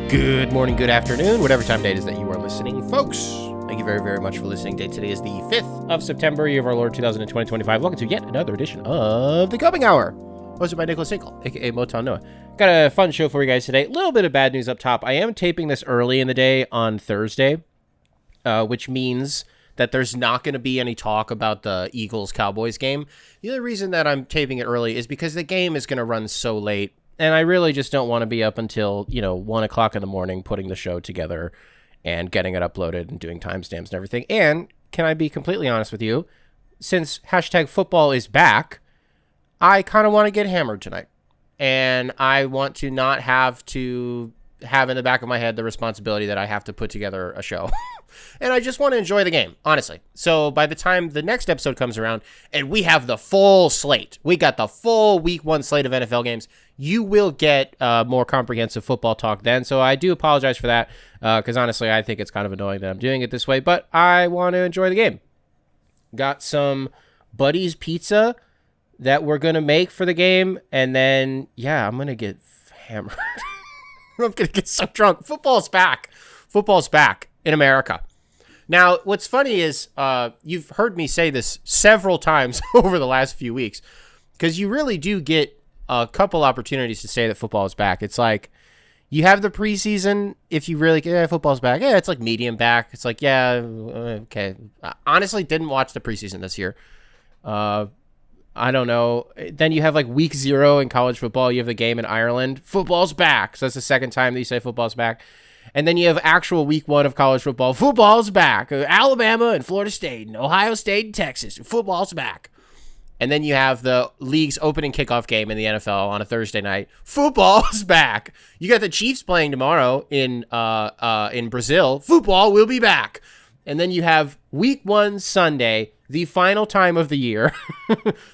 Good morning, good afternoon, whatever time of day it is that you are listening, folks. Thank you very, very much for listening. Date today is the 5th of September, year of our Lord 2025. Welcome to yet another edition of The Coming Hour, hosted by Nicholas Hinkle, a.k.a. Motown Noah. Got a fun show for you guys today. A little bit of bad news up top. I am taping this early in the day on Thursday, which means that there's not going to be any talk about the Eagles-Cowboys game. The other reason that I'm taping it early is because the game is going to run so late, and I really just don't want to be up until, 1 o'clock in the morning putting the show together and getting it uploaded and doing timestamps and everything. And can I be completely honest with you? Since hashtag football is back, I kind of want to get hammered tonight. And I want to not have to have in the back of my head the responsibility that I have to put together a show. And I just want to enjoy the game, honestly. So by the time the next episode comes around and we have the full slate, we got the full week 1 slate of NFL games, you will get more comprehensive football talk then. So I do apologize for that because honestly, I think it's kind of annoying that I'm doing it this way, but I want to enjoy the game. Got some Buddy's Pizza that we're going to make for the game. And then, yeah, I'm going to get hammered. I'm going to get so drunk. Football's back. Football's back in America. Now, what's funny is you've heard me say this several times over the last few weeks because you really do get a couple opportunities to say that football is back. It's like you have the preseason. If you really, football's back. Yeah, it's like medium back. It's like, yeah, okay. I honestly didn't watch the preseason this year. I don't know. Then you have like week 0 in college football. You have the game in Ireland. Football's back. So that's the second time that you say football's back. And then you have actual week 1 of college football. Football's back. Alabama and Florida State and Ohio State and Texas. Football's back. And then you have the league's opening kickoff game in the NFL on a Thursday night. Football's back. You got the Chiefs playing tomorrow in Brazil. Football will be back. And then you have week 1 Sunday, the final time of the year,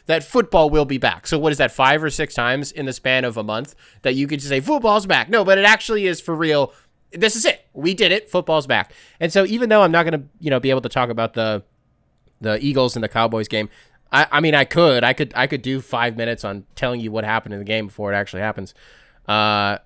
that football will be back. So what is that, 5 or 6 times in the span of a month that you could just say football's back? No, but it actually is for real. This is it. We did it. Football's back. And so even though I'm not going to, be able to talk about the Eagles and the Cowboys game, I mean, I could do 5 minutes on telling you what happened in the game before it actually happens. I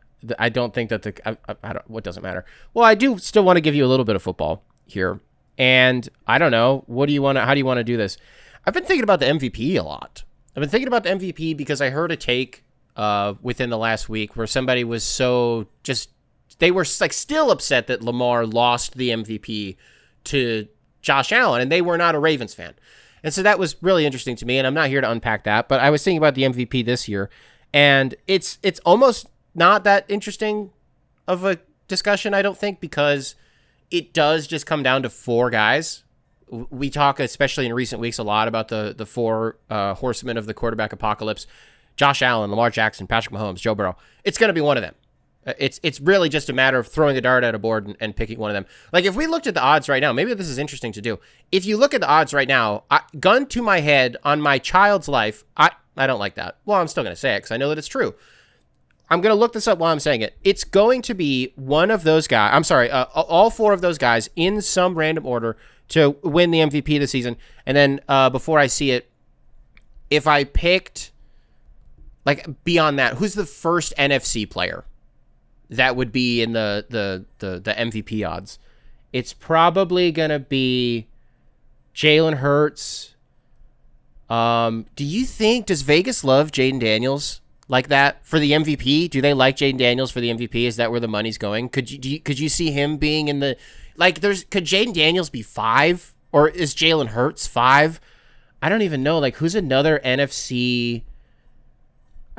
don't think that what doesn't matter. Well, I do still want to give you a little bit of football here. And I don't know, how do you want to do this? I've been thinking about the MVP a lot. I've been thinking about the MVP because I heard a take within the last week where somebody was they were like still upset that Lamar lost the MVP to Josh Allen, and they were not a Ravens fan. And so that was really interesting to me, and I'm not here to unpack that, but I was thinking about the MVP this year, and it's almost not that interesting of a discussion, I don't think, because it does just come down to 4 guys. We talk, especially in recent weeks, a lot about the 4 horsemen of the quarterback apocalypse: Josh Allen, Lamar Jackson, Patrick Mahomes, Joe Burrow. It's going to be one of them. It's really just a matter of throwing a dart at a board and picking one of them. Like, if we looked at the odds right now, maybe this is interesting to do. If you look at the odds right now, gun to my head on my child's life, I don't like that. Well, I'm still going to say it because I know that it's true. I'm going to look this up while I'm saying it. It's going to be one of those guys. I'm sorry, all 4 of those guys in some random order to win the MVP this season. And then before I see it, if I picked, like, beyond that, who's the first NFC player that would be in the MVP odds? It's probably going to be Jalen Hurts. Does Vegas love Jaden Daniels like that for the MVP? Do they like Jaden Daniels for the MVP? Is that where the money's going? Could you see him being in the, like, could Jaden Daniels be 5, or is Jalen Hurts 5? I don't even know. Like, who's another NFC?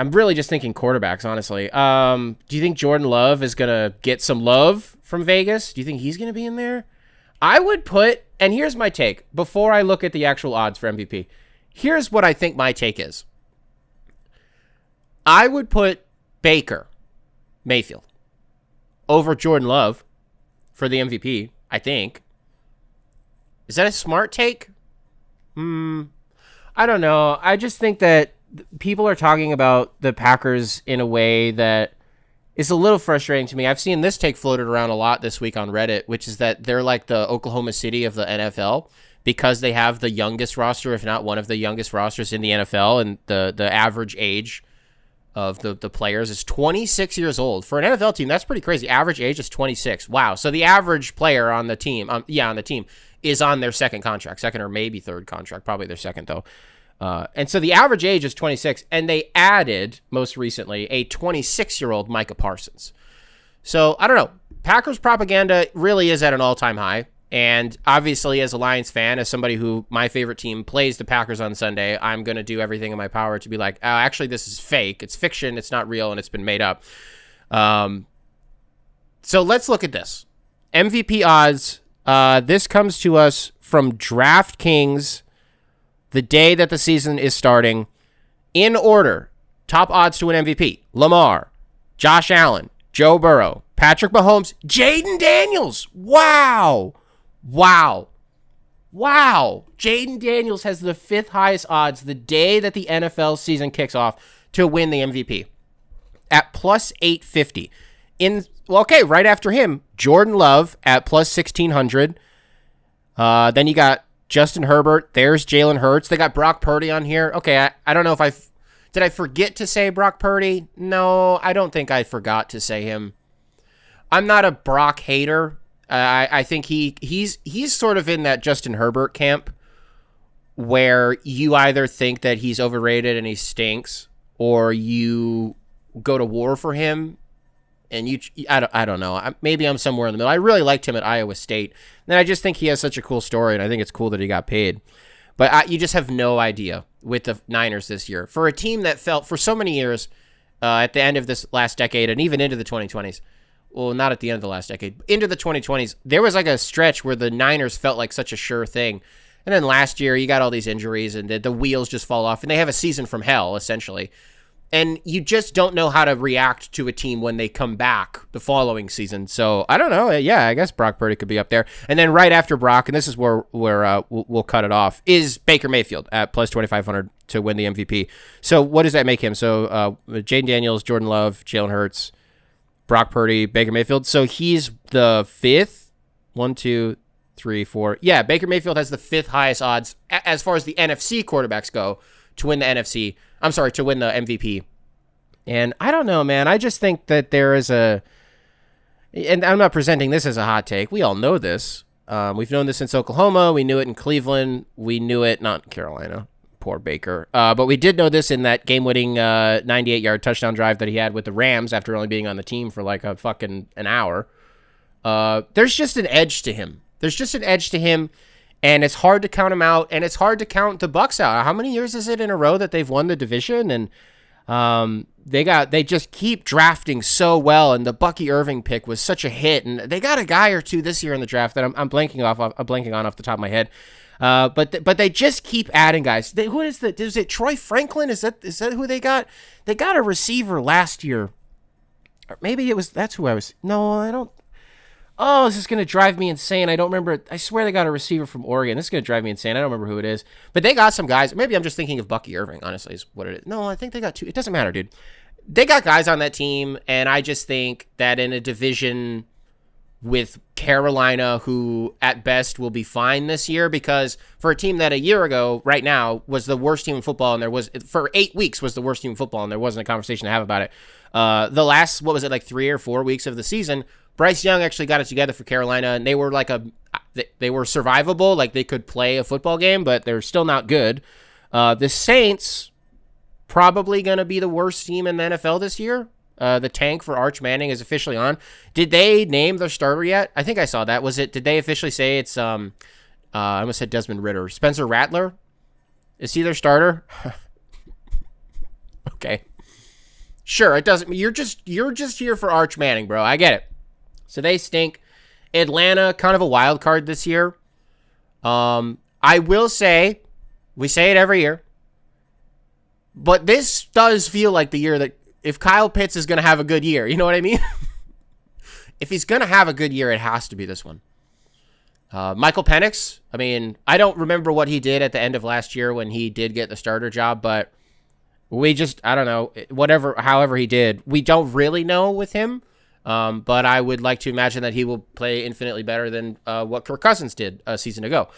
I'm really just thinking quarterbacks, honestly. Do you think Jordan Love is going to get some love from Vegas? Do you think he's going to be in there? I would put, and here's my take, before I look at the actual odds for MVP, here's what I think my take is. I would put Baker Mayfield over Jordan Love for the MVP, I think. Is that a smart take? I don't know. I just think that people are talking about the Packers in a way that is a little frustrating to me. I've seen this take floated around a lot this week on Reddit, which is that they're like the Oklahoma City of the NFL because they have the youngest roster, if not one of the youngest rosters in the NFL, and the average age of the players is 26 years old. For an NFL team, that's pretty crazy. Average age is 26. Wow. So the average player on the team, on the team, is on their second or maybe third contract, probably their second though. And so the average age is 26, and they added most recently a 26-year-old Micah Parsons. So I don't know. Packers propaganda really is at an all-time high. And obviously, as a Lions fan, as somebody who my favorite team plays the Packers on Sunday, I'm going to do everything in my power to be like, oh, actually, this is fake. It's fiction. It's not real, and it's been made up. So let's look at this. MVP odds. This comes to us from DraftKings the day that the season is starting. In order, top odds to win MVP. Lamar, Josh Allen, Joe Burrow, Patrick Mahomes, Jaden Daniels. Wow. Jaden Daniels has the 5th highest odds the day that the NFL season kicks off to win the MVP at plus 850. Right after him, Jordan Love at plus 1600. Then you got Justin Herbert. There's Jalen Hurts. They got Brock Purdy on here. Okay, I don't know if did I forget to say Brock Purdy? No, I don't think I forgot to say him. I'm not a Brock hater. I think he's sort of in that Justin Herbert camp where you either think that he's overrated and he stinks, or you go to war for him. And I don't know. Maybe I'm somewhere in the middle. I really liked him at Iowa State. And I just think he has such a cool story, and I think it's cool that he got paid. But you just have no idea with the Niners this year. For a team that felt for so many years at the end of this last decade and even into the 2020s, well, not at the end of the last decade, into the 2020s, there was like a stretch where the Niners felt like such a sure thing. And then last year, you got all these injuries, and the wheels just fall off, and they have a season from hell, essentially. And you just don't know how to react to a team when they come back the following season. So, I don't know. Yeah, I guess Brock Purdy could be up there. And then right after Brock, and this is where we'll cut it off, is Baker Mayfield at plus 2,500 to win the MVP. So, what does that make him? So, Jaden Daniels, Jordan Love, Jalen Hurts, Brock Purdy, Baker Mayfield. So, he's the 5th. 1, 2, 3, 4. Yeah, Baker Mayfield has the 5th highest odds as far as the NFC quarterbacks go to win the to win the MVP. And I don't know, man. I just think that there is and I'm not presenting this as a hot take. We all know this. We've known this since Oklahoma. We knew it in Cleveland. We knew it, not in Carolina. Poor Baker. But we did know this in that game-winning 98-yard touchdown drive that he had with the Rams after only being on the team for like an hour. There's just an edge to him. And it's hard to count him out, and it's hard to count the Bucs out. How many years is it in a row that they've won the division? And they just keep drafting so well, and the Bucky Irving pick was such a hit, and they got a guy or two this year in the draft that I'm blanking on off the top of my head. But they just keep adding guys. Is it Troy Franklin? Is that who they got? They got a receiver last year. Or maybe that's who I was. No, I don't. Oh, this is going to drive me insane. I don't remember. I swear they got a receiver from Oregon. This is going to drive me insane. I don't remember who it is. But they got some guys. Maybe I'm just thinking of Bucky Irving, honestly, is what it is. No, I think they got 2. It doesn't matter, dude. They got guys on that team, and I just think that in a division with Carolina, who at best will be fine this year, because for a team that a year ago, right now, was the worst team in football, and for 8 weeks was the worst team in football, and there wasn't a conversation to have about it. The last, 3 or 4 weeks of the season, Bryce Young actually got it together for Carolina, and they were they were survivable, like they could play a football game, but they're still not good. The Saints probably going to be the worst team in the NFL this year. The tank for Arch Manning is officially on. Did they name their starter yet? I think I saw that. Did they officially say it's I almost said Desmond Ridder. Spencer Rattler? Is he their starter? Okay. Sure, it doesn't. You're just here for Arch Manning, bro. I get it. So they stink. Atlanta, kind of a wild card this year. I will say, we say it every year, but this does feel like the year that if Kyle Pitts is going to have a good year, you know what I mean? If he's going to have a good year, it has to be this one. Michael Penix, I mean, I don't remember what he did at the end of last year when he did get the starter job, but I don't know, however he did, we don't really know with him. But I would like to imagine that he will play infinitely better than what Kirk Cousins did a season ago.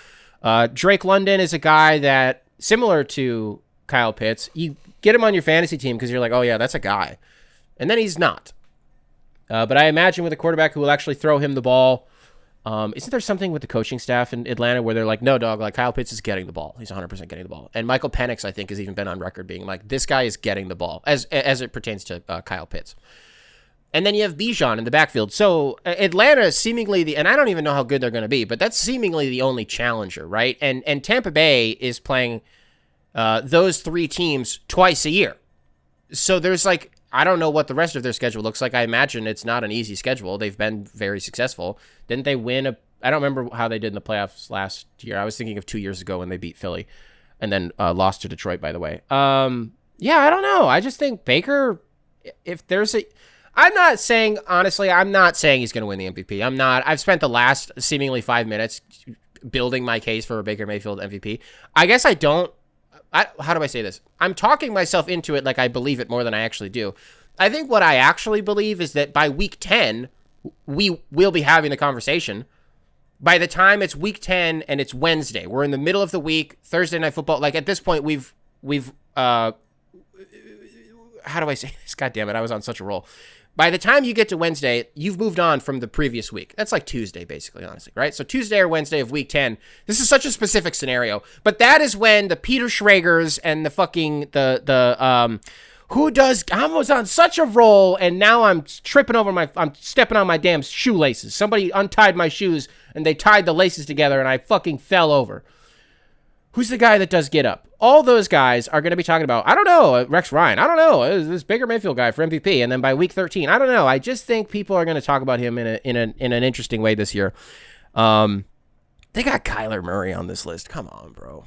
Drake London is a guy that, similar to Kyle Pitts. You get him on your fantasy team because you're like, oh, yeah, that's a guy. And then he's not. But I imagine with a quarterback who will actually throw him the ball, isn't there something with the coaching staff in Atlanta where they're like, no, dog, like Kyle Pitts is getting the ball. He's 100% getting the ball. And Michael Penix, I think, has even been on record being like, this guy is getting the ball as it pertains to Kyle Pitts. And then you have Bijan in the backfield. So Atlanta is seemingly and I don't even know how good they're going to be, but that's seemingly the only challenger, right? And Tampa Bay is playing those three teams twice a year. So there's like, I don't know what the rest of their schedule looks like. I imagine it's not an easy schedule. They've been very successful. Didn't they win I don't remember how they did in the playoffs last year. I was thinking of 2 years ago when they beat Philly and then lost to Detroit, by the way. Yeah, I don't know. I just think Baker, if there's I'm not saying he's going to win the MVP. I'm not. I've spent the last seemingly 5 minutes building my case for a Baker Mayfield MVP. I guess I don't. How do I say this? I'm talking myself into it like I believe it more than I actually do. I think what I actually believe is that by week 10, we will be having the conversation. By the time it's week 10 and it's Wednesday, we're in the middle of the week, Thursday Night Football. Like at this point, we've how do I say this? God damn it. I was on such a roll. By the time you get to Wednesday, you've moved on from the previous week. That's like Tuesday, basically, honestly, right? So Tuesday or Wednesday of week 10, this is such a specific scenario, but that is when the Peter Schraegers and the fucking, I was on such a roll, and now I'm stepping on my damn shoelaces. Somebody untied my shoes, and they tied the laces together, and I fucking fell over. Who's the guy that does get up? All those guys are going to be talking about, I don't know, Rex Ryan. I don't know, this Baker Mayfield guy for MVP. And then by week 13, I don't know. I just think people are going to talk about him in an interesting way this year. They got Kyler Murray on this list. Come on, bro.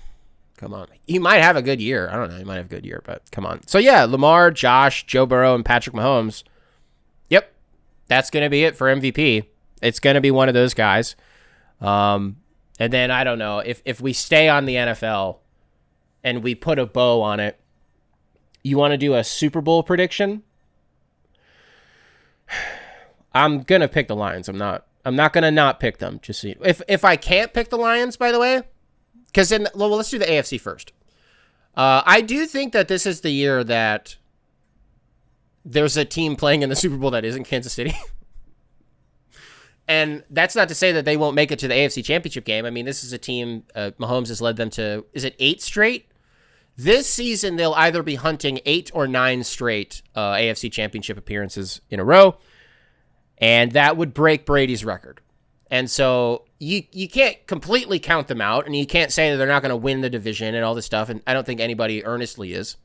Come on. He might have a good year. I don't know. He might have a good year, but come on. So yeah, Lamar, Josh, Joe Burrow, and Patrick Mahomes. Yep. That's going to be it for MVP. It's going to be one of those guys. And then, I don't know, if we stay on the NFL and we put a bow on it, you want to do a Super Bowl prediction? I'm going to pick the Lions. I'm not going to not pick them. Just see. If I can't pick the Lions, by the way, because then, well, let's do the AFC first. I do think that this is the year that there's a team playing in the Super Bowl that isn't Kansas City. And that's not to say that they won't make it to the AFC Championship game. I mean, this is a team, Mahomes has led them to, is it 8 straight? This season, they'll either be hunting 8 or 9 straight AFC Championship appearances in a row, and that would break Brady's record. And so you can't completely count them out, and you can't say that they're not going to win the division and all this stuff, and I don't think anybody earnestly is.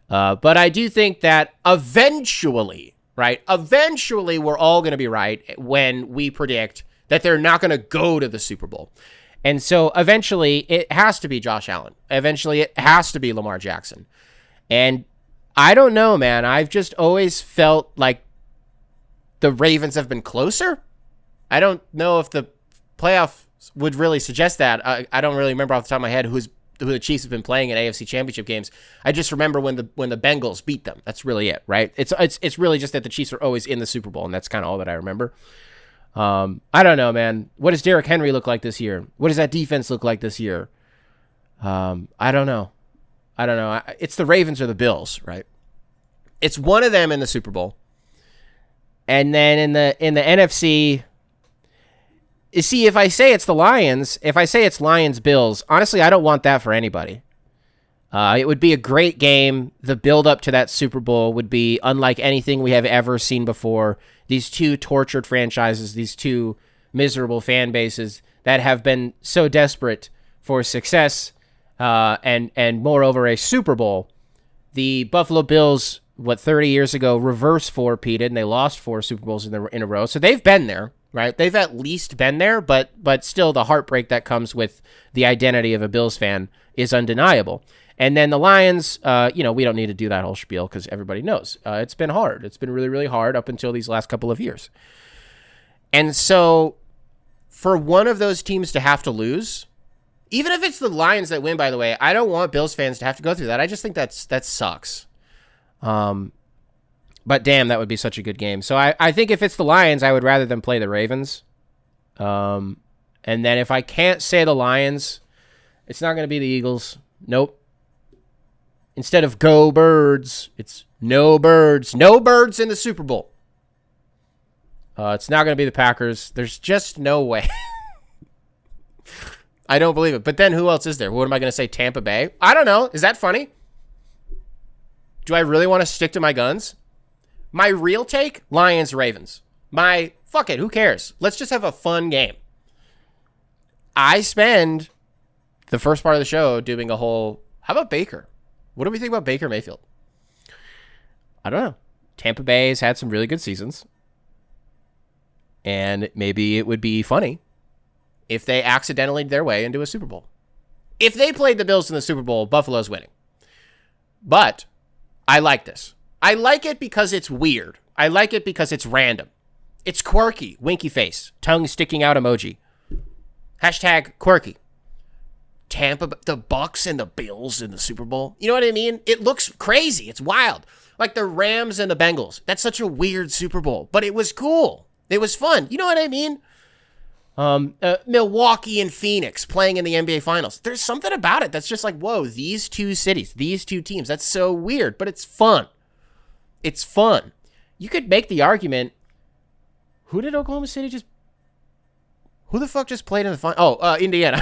But I do think that eventually, right? Eventually, we're all going to be right when we predict that they're not going to go to the Super Bowl. And so eventually, it has to be Josh Allen. Eventually, it has to be Lamar Jackson. And I don't know, man. I've just always felt like the Ravens have been closer. I don't know if the playoffs would really suggest that. I don't really remember off the top of my head who the Chiefs have been playing in AFC Championship games. I just remember when the Bengals beat them. That's really it, right? It's really just that the Chiefs are always in the Super Bowl, and that's kind of all that I remember. I don't know, man. What does Derrick Henry look like this year? What does that defense look like this year? I don't know. It's the Ravens or the Bills, right? It's one of them in the Super Bowl. And then in the NFC, you see, if I say it's the Lions, if I say it's Lions-Bills, honestly, I don't want that for anybody. It would be a great game. The build-up to that Super Bowl would be unlike anything we have ever seen before. These two tortured franchises, these two miserable fan bases that have been so desperate for success and moreover, a Super Bowl. The Buffalo Bills, 30 years ago, reverse four-peated, and they lost 4 Super Bowls in a row. So they've been there, right? They've at least been there, but still the heartbreak that comes with the identity of a Bills fan is undeniable. And then the Lions, we don't need to do that whole spiel because everybody knows. It's been hard. It's been really, really hard up until these last couple of years. And so for one of those teams to have to lose, even if it's the Lions that win, by the way, I don't want Bills fans to have to go through that. I just think that sucks. But damn, that would be such a good game. So I think if it's the Lions, I would rather them play the Ravens. And then if I can't say the Lions, it's not going to be the Eagles. Nope. Instead of go birds, it's no birds. No birds in the Super Bowl. It's not going to be the Packers. There's just no way. I don't believe it. But then who else is there? What am I going to say? Tampa Bay? I don't know. Is that funny? Do I really want to stick to my guns? My real take, Lions, Ravens. Fuck it, who cares? Let's just have a fun game. I spend the first part of the show doing a whole, how about Baker? What do we think about Baker Mayfield? I don't know. Tampa Bay has had some really good seasons. And maybe it would be funny if they accidentally their way into a Super Bowl. If they played the Bills in the Super Bowl, Buffalo's winning. But I like this. I like it because it's weird. I like it because it's random. It's quirky. Winky face. Tongue sticking out emoji. Hashtag quirky. Tampa, the Bucks and the Bills in the Super Bowl. You know what I mean? It looks crazy. It's wild. Like the Rams and the Bengals. That's such a weird Super Bowl. But it was cool. It was fun. You know what I mean? Milwaukee and Phoenix playing in the NBA Finals. There's something about it that's just like, whoa, these two cities, these two teams. That's so weird, but it's fun. It's fun. You could make the argument, who did Oklahoma City just... Who the fuck just played in the final? Oh, Indiana.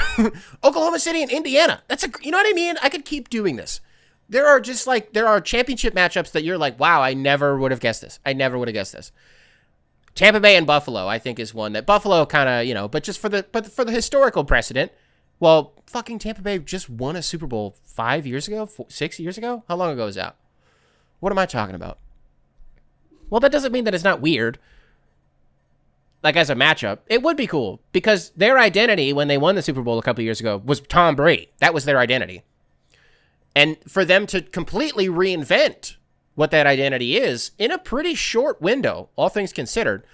Oklahoma City and Indiana. You know what I mean? I could keep doing this. There are championship matchups that you're like, wow, I never would have guessed this. I never would have guessed this. Tampa Bay and Buffalo, I think, is one that Buffalo kind of, but just for the historical precedent. Well, fucking Tampa Bay just won a Super Bowl 5 years ago, 6 years ago. How long ago was that? What am I talking about? Well, that doesn't mean that it's not weird. Like, as a matchup, it would be cool because their identity when they won the Super Bowl a couple years ago was Tom Brady. That was their identity. And for them to completely reinvent what that identity is in a pretty short window, all things considered,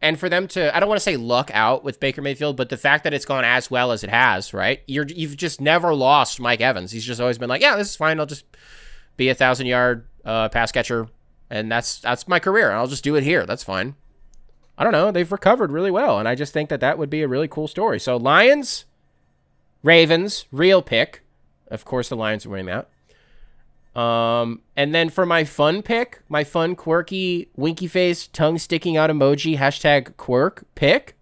and for them to, I don't want to say luck out with Baker Mayfield, but the fact that it's gone as well as it has, right? You've just never lost Mike Evans. He's just always been like, yeah, this is fine. I'll just be a 1,000-yard pass catcher, and that's my career. I'll just do it here. That's fine. I don't know. They've recovered really well, and I just think that would be a really cool story. So Lions, Ravens, real pick. Of course, the Lions are winning that. And then for my fun pick, my fun, quirky, winky face, tongue sticking out emoji, hashtag quirk pick,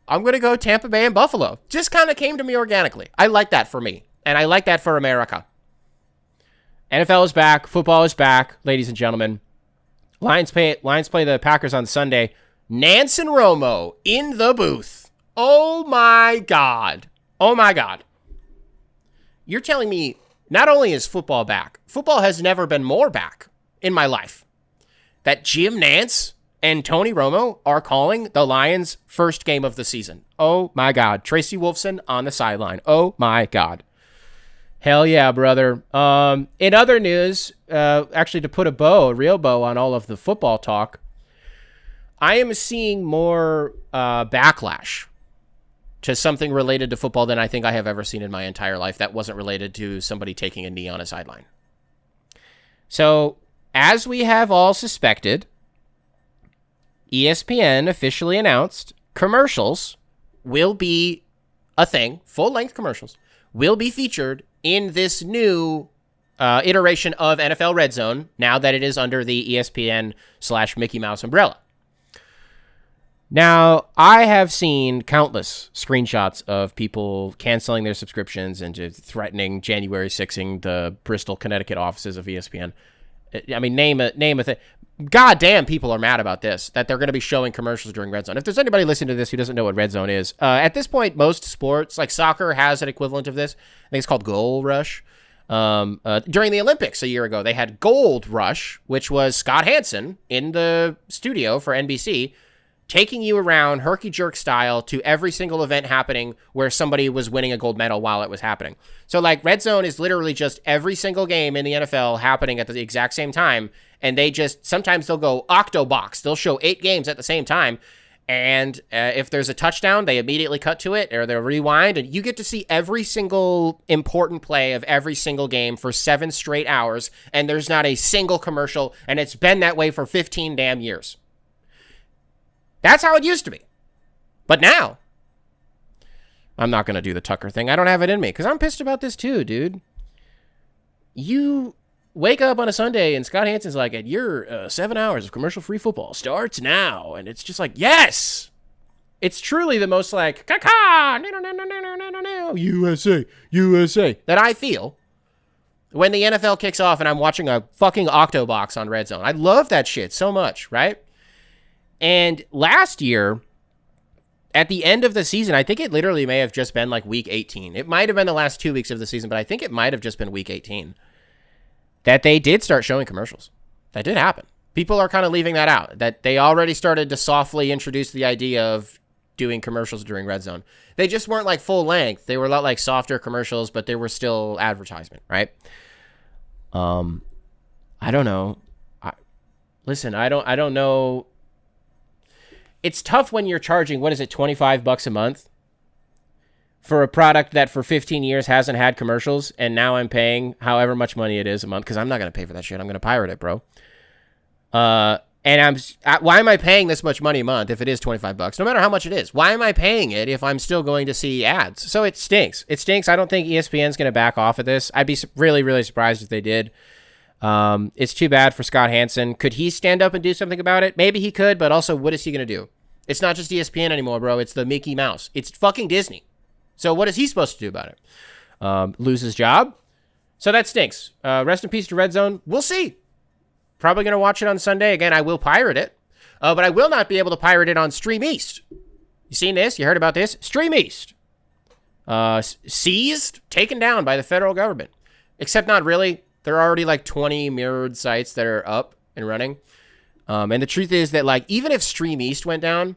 I'm going to go Tampa Bay and Buffalo. Just kind of came to me organically. I like that for me, and I like that for America. NFL is back. Football is back, ladies and gentlemen. Lions play the Packers on Sunday. Nance and Romo in the booth. Oh, my God. Oh, my God. You're telling me not only is football back, football has never been more back in my life. That Jim Nance and Tony Romo are calling the Lions' first game of the season. Oh, my God. Tracy Wolfson on the sideline. Oh, my God. Hell yeah, brother. In other news, actually to put a real bow on all of the football talk, I am seeing more backlash to something related to football than I think I have ever seen in my entire life that wasn't related to somebody taking a knee on a sideline. So, as we have all suspected, ESPN officially announced commercials will be a thing, full-length commercials, will be featured in this new iteration of NFL RedZone, now that it is under the ESPN/Mickey Mouse umbrella. Now, I have seen countless screenshots of people canceling their subscriptions and just threatening January 6ing the Bristol, Connecticut offices of ESPN. I mean, name a thing. God damn, people are mad about this, that they're going to be showing commercials during RedZone. If there's anybody listening to this who doesn't know what RedZone is, at this point, most sports, like soccer, has an equivalent of this. I think it's called Goal Rush. During the Olympics a year ago, they had Gold Rush, which was Scott Hansen in the studio for NBC, taking you around herky-jerk style to every single event happening where somebody was winning a gold medal while it was happening. So, like, RedZone is literally just every single game in the NFL happening at the exact same time, and sometimes they'll go octobox. They'll show 8 games at the same time, and if there's a touchdown, they immediately cut to it, or they'll rewind, and you get to see every single important play of every single game for 7 straight hours, and there's not a single commercial, and it's been that way for 15 damn years. That's how it used to be. But now, I'm not going to do the Tucker thing. I don't have it in me because I'm pissed about this too, dude. You wake up on a Sunday and Scott Hansen's like, and your 7 hours of commercial-free football starts now. And it's just like, yes! It's truly the most like, USA, USA, that I feel when the NFL kicks off and I'm watching a fucking Octobox on RedZone. I love that shit so much, right? And last year, at the end of the season, I think it literally may have just been like week 18. It might have been the last 2 weeks of the season, but I think it might have just been week 18 that they did start showing commercials. That did happen. People are kind of leaving that out, that they already started to softly introduce the idea of doing commercials during RedZone. They just weren't like full length. They were a lot like softer commercials, but they were still advertisement, right? I don't know. I don't know. It's tough when you're charging, what is it, $25 a month for a product that for 15 years hasn't had commercials, and now I'm paying however much money it is a month, because I'm not going to pay for that shit. I'm going to pirate it, bro. And why am I paying this much money a month if it is $25? No matter how much it is. Why am I paying it if I'm still going to see ads? So it stinks. It stinks. I don't think ESPN's going to back off of this. I'd be really, really surprised if they did. It's too bad for Scott Hansen. Could he stand up and do something about it? Maybe he could, but also what is he going to do? It's not just ESPN anymore, bro. It's the Mickey Mouse. It's fucking Disney. So what is he supposed to do about it? Lose his job? So that stinks. Rest in peace to RedZone. We'll see. Probably going to watch it on Sunday. Again, I will pirate it. But I will not be able to pirate it on StreamEast. You seen this? You heard about this? StreamEast. Seized, taken down by the federal government. Except not really. There are already like 20 mirrored sites that are up and running. And the truth is that, like, even if StreamEast went down,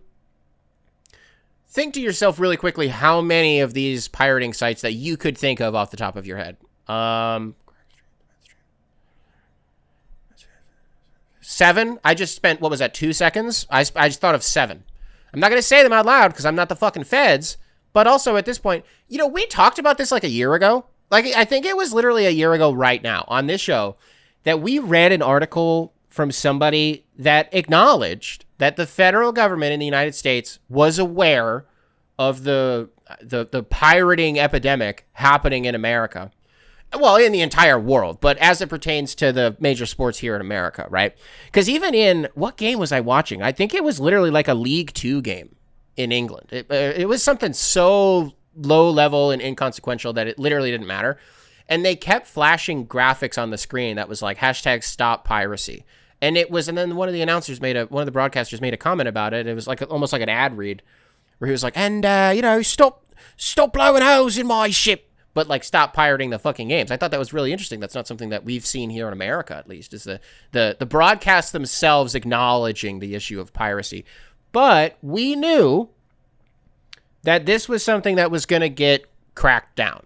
think to yourself really quickly how many of these pirating sites that you could think of off the top of your head. 7. I just spent, what was that, 2 seconds? I just thought of 7. I'm not going to say them out loud because I'm not the fucking feds. But also at this point, you know, we talked about this like a year ago. Like, I think it was literally a year ago right now on this show that we read an article from somebody that acknowledged that the federal government in the United States was aware of the pirating epidemic happening in America. Well, in the entire world, but as it pertains to the major sports here in America, right? Because even in, what game was I watching? I think it was literally like a League 2 game in England. It was something so low level and inconsequential that it literally didn't matter. And they kept flashing graphics on the screen that was like #StopPiracy. And then one of the announcers one of the broadcasters made a comment about it. It was like almost like an ad read where he was like, and, stop blowing holes in my ship. But like, stop pirating the fucking games. I thought that was really interesting. That's not something that we've seen here in America, at least, is the broadcasts themselves acknowledging the issue of piracy. But we knew that this was something that was going to get cracked down.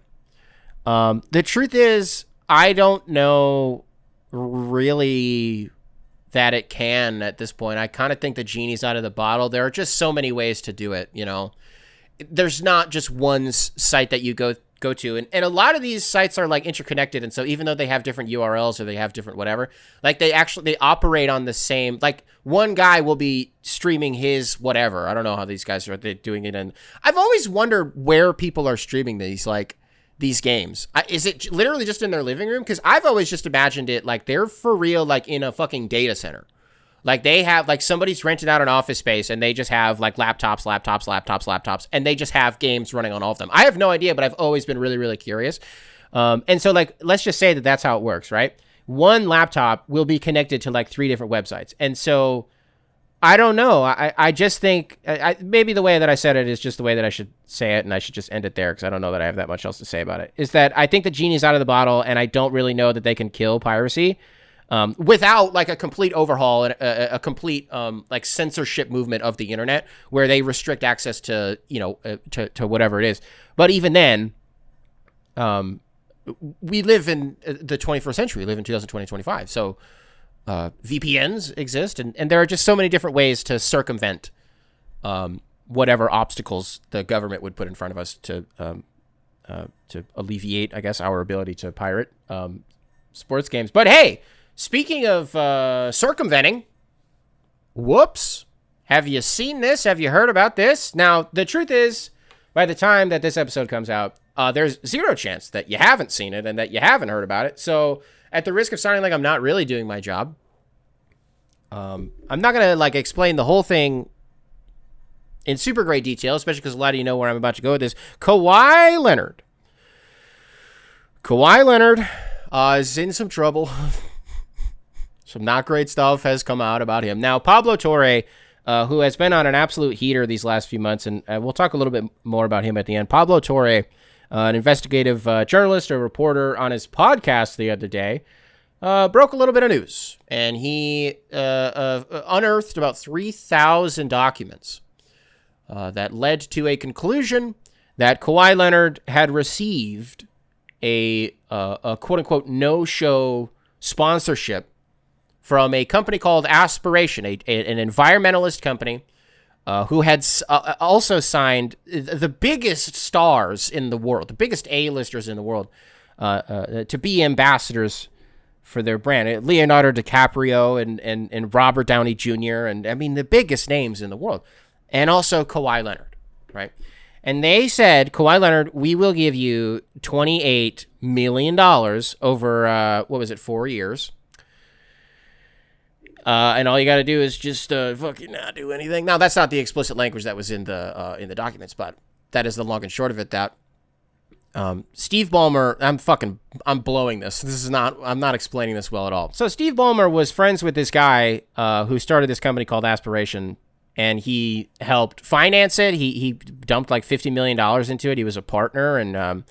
The truth is, I don't know really that it can at this point. I kind of think the genie's out of the bottle. There are just so many ways to do it, you know. There's not just one site that you go to. And a lot of these sites are like interconnected. And so even though they have different URLs or they have different whatever, like they operate on the same, like one guy will be streaming his whatever. I don't know how these guys are doing it. And I've always wondered where people are streaming these games. Is it literally just in their living room? Because I've always just imagined it like they're for real, like in a fucking data center. Like they have, like somebody's rented out an office space and they just have like laptops, and they just have games running on all of them. I have no idea, but I've always been really, really curious. And so like, let's just say that that's how it works, right? One laptop will be connected to like 3 different websites. And so I don't know. I just think maybe the way that I said it is just the way that I should say it, and I should just end it there because I don't know that I have that much else to say about it. Is that I think the genie's out of the bottle, and I don't really know that they can kill piracy without like a complete overhaul and a complete like censorship movement of the internet where they restrict access to, you know, to whatever it is. But even then, we live in the 21st century. We live in 2020, 2025. So VPNs exist, and there are just so many different ways to circumvent whatever obstacles the government would put in front of us to alleviate, I guess, our ability to pirate sports games. But hey, speaking of circumventing, whoops, have you seen this? Have you heard about this? Now, the truth is, by the time that this episode comes out, there's zero chance that you haven't seen it and that you haven't heard about it. So at the risk of sounding like I'm not really doing my job, I'm not going to like explain the whole thing in super great detail, especially because a lot of you know where I'm about to go with this. Kawhi Leonard is in some trouble. Some not great stuff has come out about him. Now, Pablo Torre, who has been on an absolute heater these last few months, and we'll talk a little bit more about him at the end. Pablo Torre, an investigative journalist or reporter on his podcast the other day, broke a little bit of news, and he unearthed about 3,000 documents that led to a conclusion that Kawhi Leonard had received a quote-unquote no-show sponsorship from a company called Aspiration, an environmentalist company who had also signed the biggest stars in the world, the biggest A-listers in the world, to be ambassadors for their brand. Leonardo DiCaprio and Robert Downey Jr., and I mean the biggest names in the world. And also Kawhi Leonard, right? And they said, Kawhi Leonard, we will give you $28 million over, 4 years. And all you got to do is just fucking not do anything. Now, that's not the explicit language that was in the documents, but that is the long and short of it. That Steve Ballmer, I'm blowing this. I'm not explaining this well at all. So Steve Ballmer was friends with this guy who started this company called Aspiration, and he helped finance it. He dumped like $50 million into it. He was a partner, and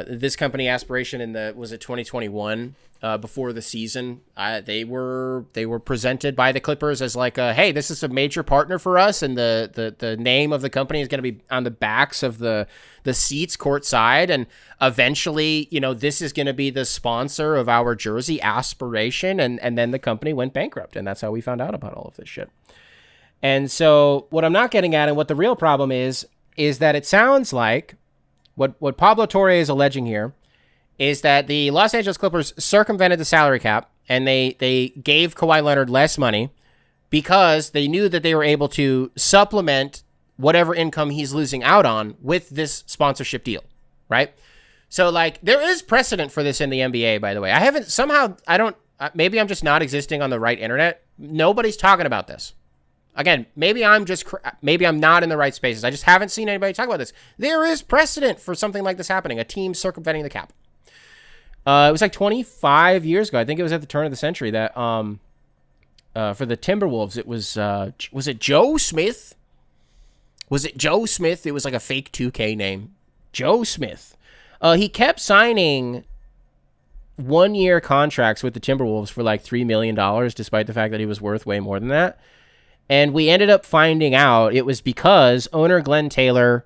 this company Aspiration was it 2021? Before the season, they were presented by the Clippers as like, hey, this is a major partner for us, and the name of the company is going to be on the backs of the seats courtside, and eventually, this is going to be the sponsor of our jersey, Aspiration, and then the company went bankrupt, and that's how we found out about all of this shit. And so, what I'm not getting at, and what the real problem is that it sounds like what Pablo Torre is alleging here is that the Los Angeles Clippers circumvented the salary cap, and they gave Kawhi Leonard less money because they knew that they were able to supplement whatever income he's losing out on with this sponsorship deal, right? So, like, there is precedent for this in the NBA, by the way. Maybe I'm just not existing on the right internet. Nobody's talking about this. Again, maybe I'm not in the right spaces. I just haven't seen anybody talk about this. There is precedent for something like this happening, a team circumventing the cap. It was like 25 years ago. I think it was at the turn of the century that for the Timberwolves, it was it Joe Smith? Was it Joe Smith? It was like a fake 2K name. Joe Smith. He kept signing 1-year contracts with the Timberwolves for like $3 million, despite the fact that he was worth way more than that. And we ended up finding out it was because owner Glenn Taylor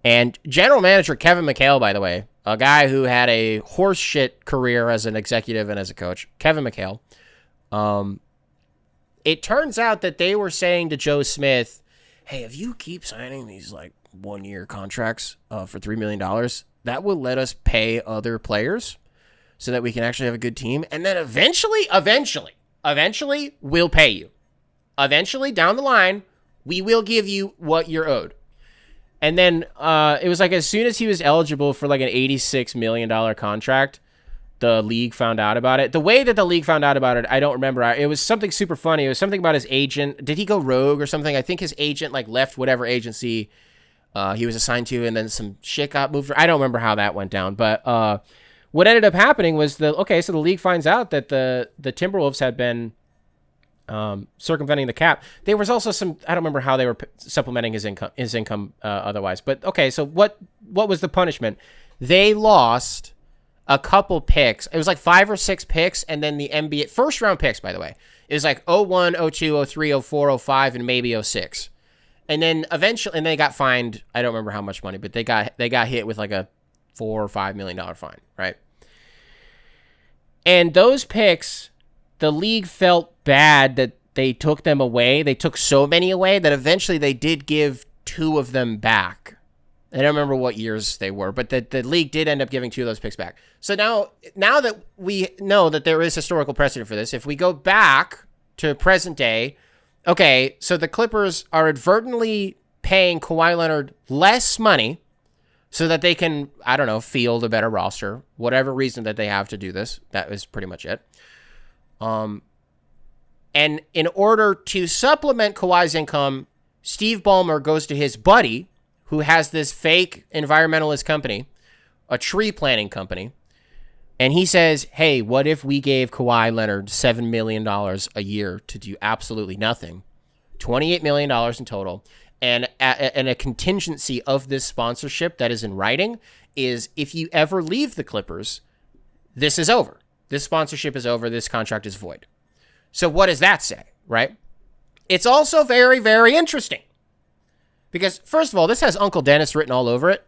and general manager Kevin McHale, by the way, a guy who had a horseshit career as an executive and as a coach, Kevin McHale. It turns out that they were saying to Joe Smith, hey, if you keep signing these like 1-year contracts for $3 million, that will let us pay other players so that we can actually have a good team. And then eventually, we'll pay you. Eventually, down the line, we will give you what you're owed. And then it was like as soon as he was eligible for like an $86 million contract, the league found out about it. The way that the league found out about it, I don't remember. It was something super funny. It was something about his agent. Did he go rogue or something? I think his agent like left whatever agency he was assigned to, and then some shit got moved. I don't remember how that went down. But what ended up happening was so the league finds out that the Timberwolves had been circumventing the cap. There was also I don't remember how they were supplementing his income otherwise. But okay, so what was the punishment? They lost a couple picks. It was like 5 or 6 picks, and then the NBA first round picks, by the way. It was like 01, 02, 03, 04, 05, and maybe 06. And then eventually, and they got fined, I don't remember how much money, but they got hit with like a $4 or $5 million fine, right? And those picks, the league felt bad that they took them away. They took so many away that eventually they did give 2 of them back. I don't remember what years they were, but the league did end up giving 2 of those picks back. So now that we know that there is historical precedent for this, if we go back to present day, okay, so the Clippers are inadvertently paying Kawhi Leonard less money so that they can, I don't know, field a better roster, whatever reason that they have to do this. That is pretty much it. And in order to supplement Kawhi's income, Steve Ballmer goes to his buddy, who has this fake environmentalist company, a tree planting company, and he says, hey, what if we gave Kawhi Leonard $7 million a year to do absolutely nothing? $28 million in total. And a contingency of this sponsorship that is in writing is if you ever leave the Clippers, this is over. This sponsorship is over. This contract is void. So what does that say, right? It's also very, very interesting. Because, first of all, this has Uncle Dennis written all over it.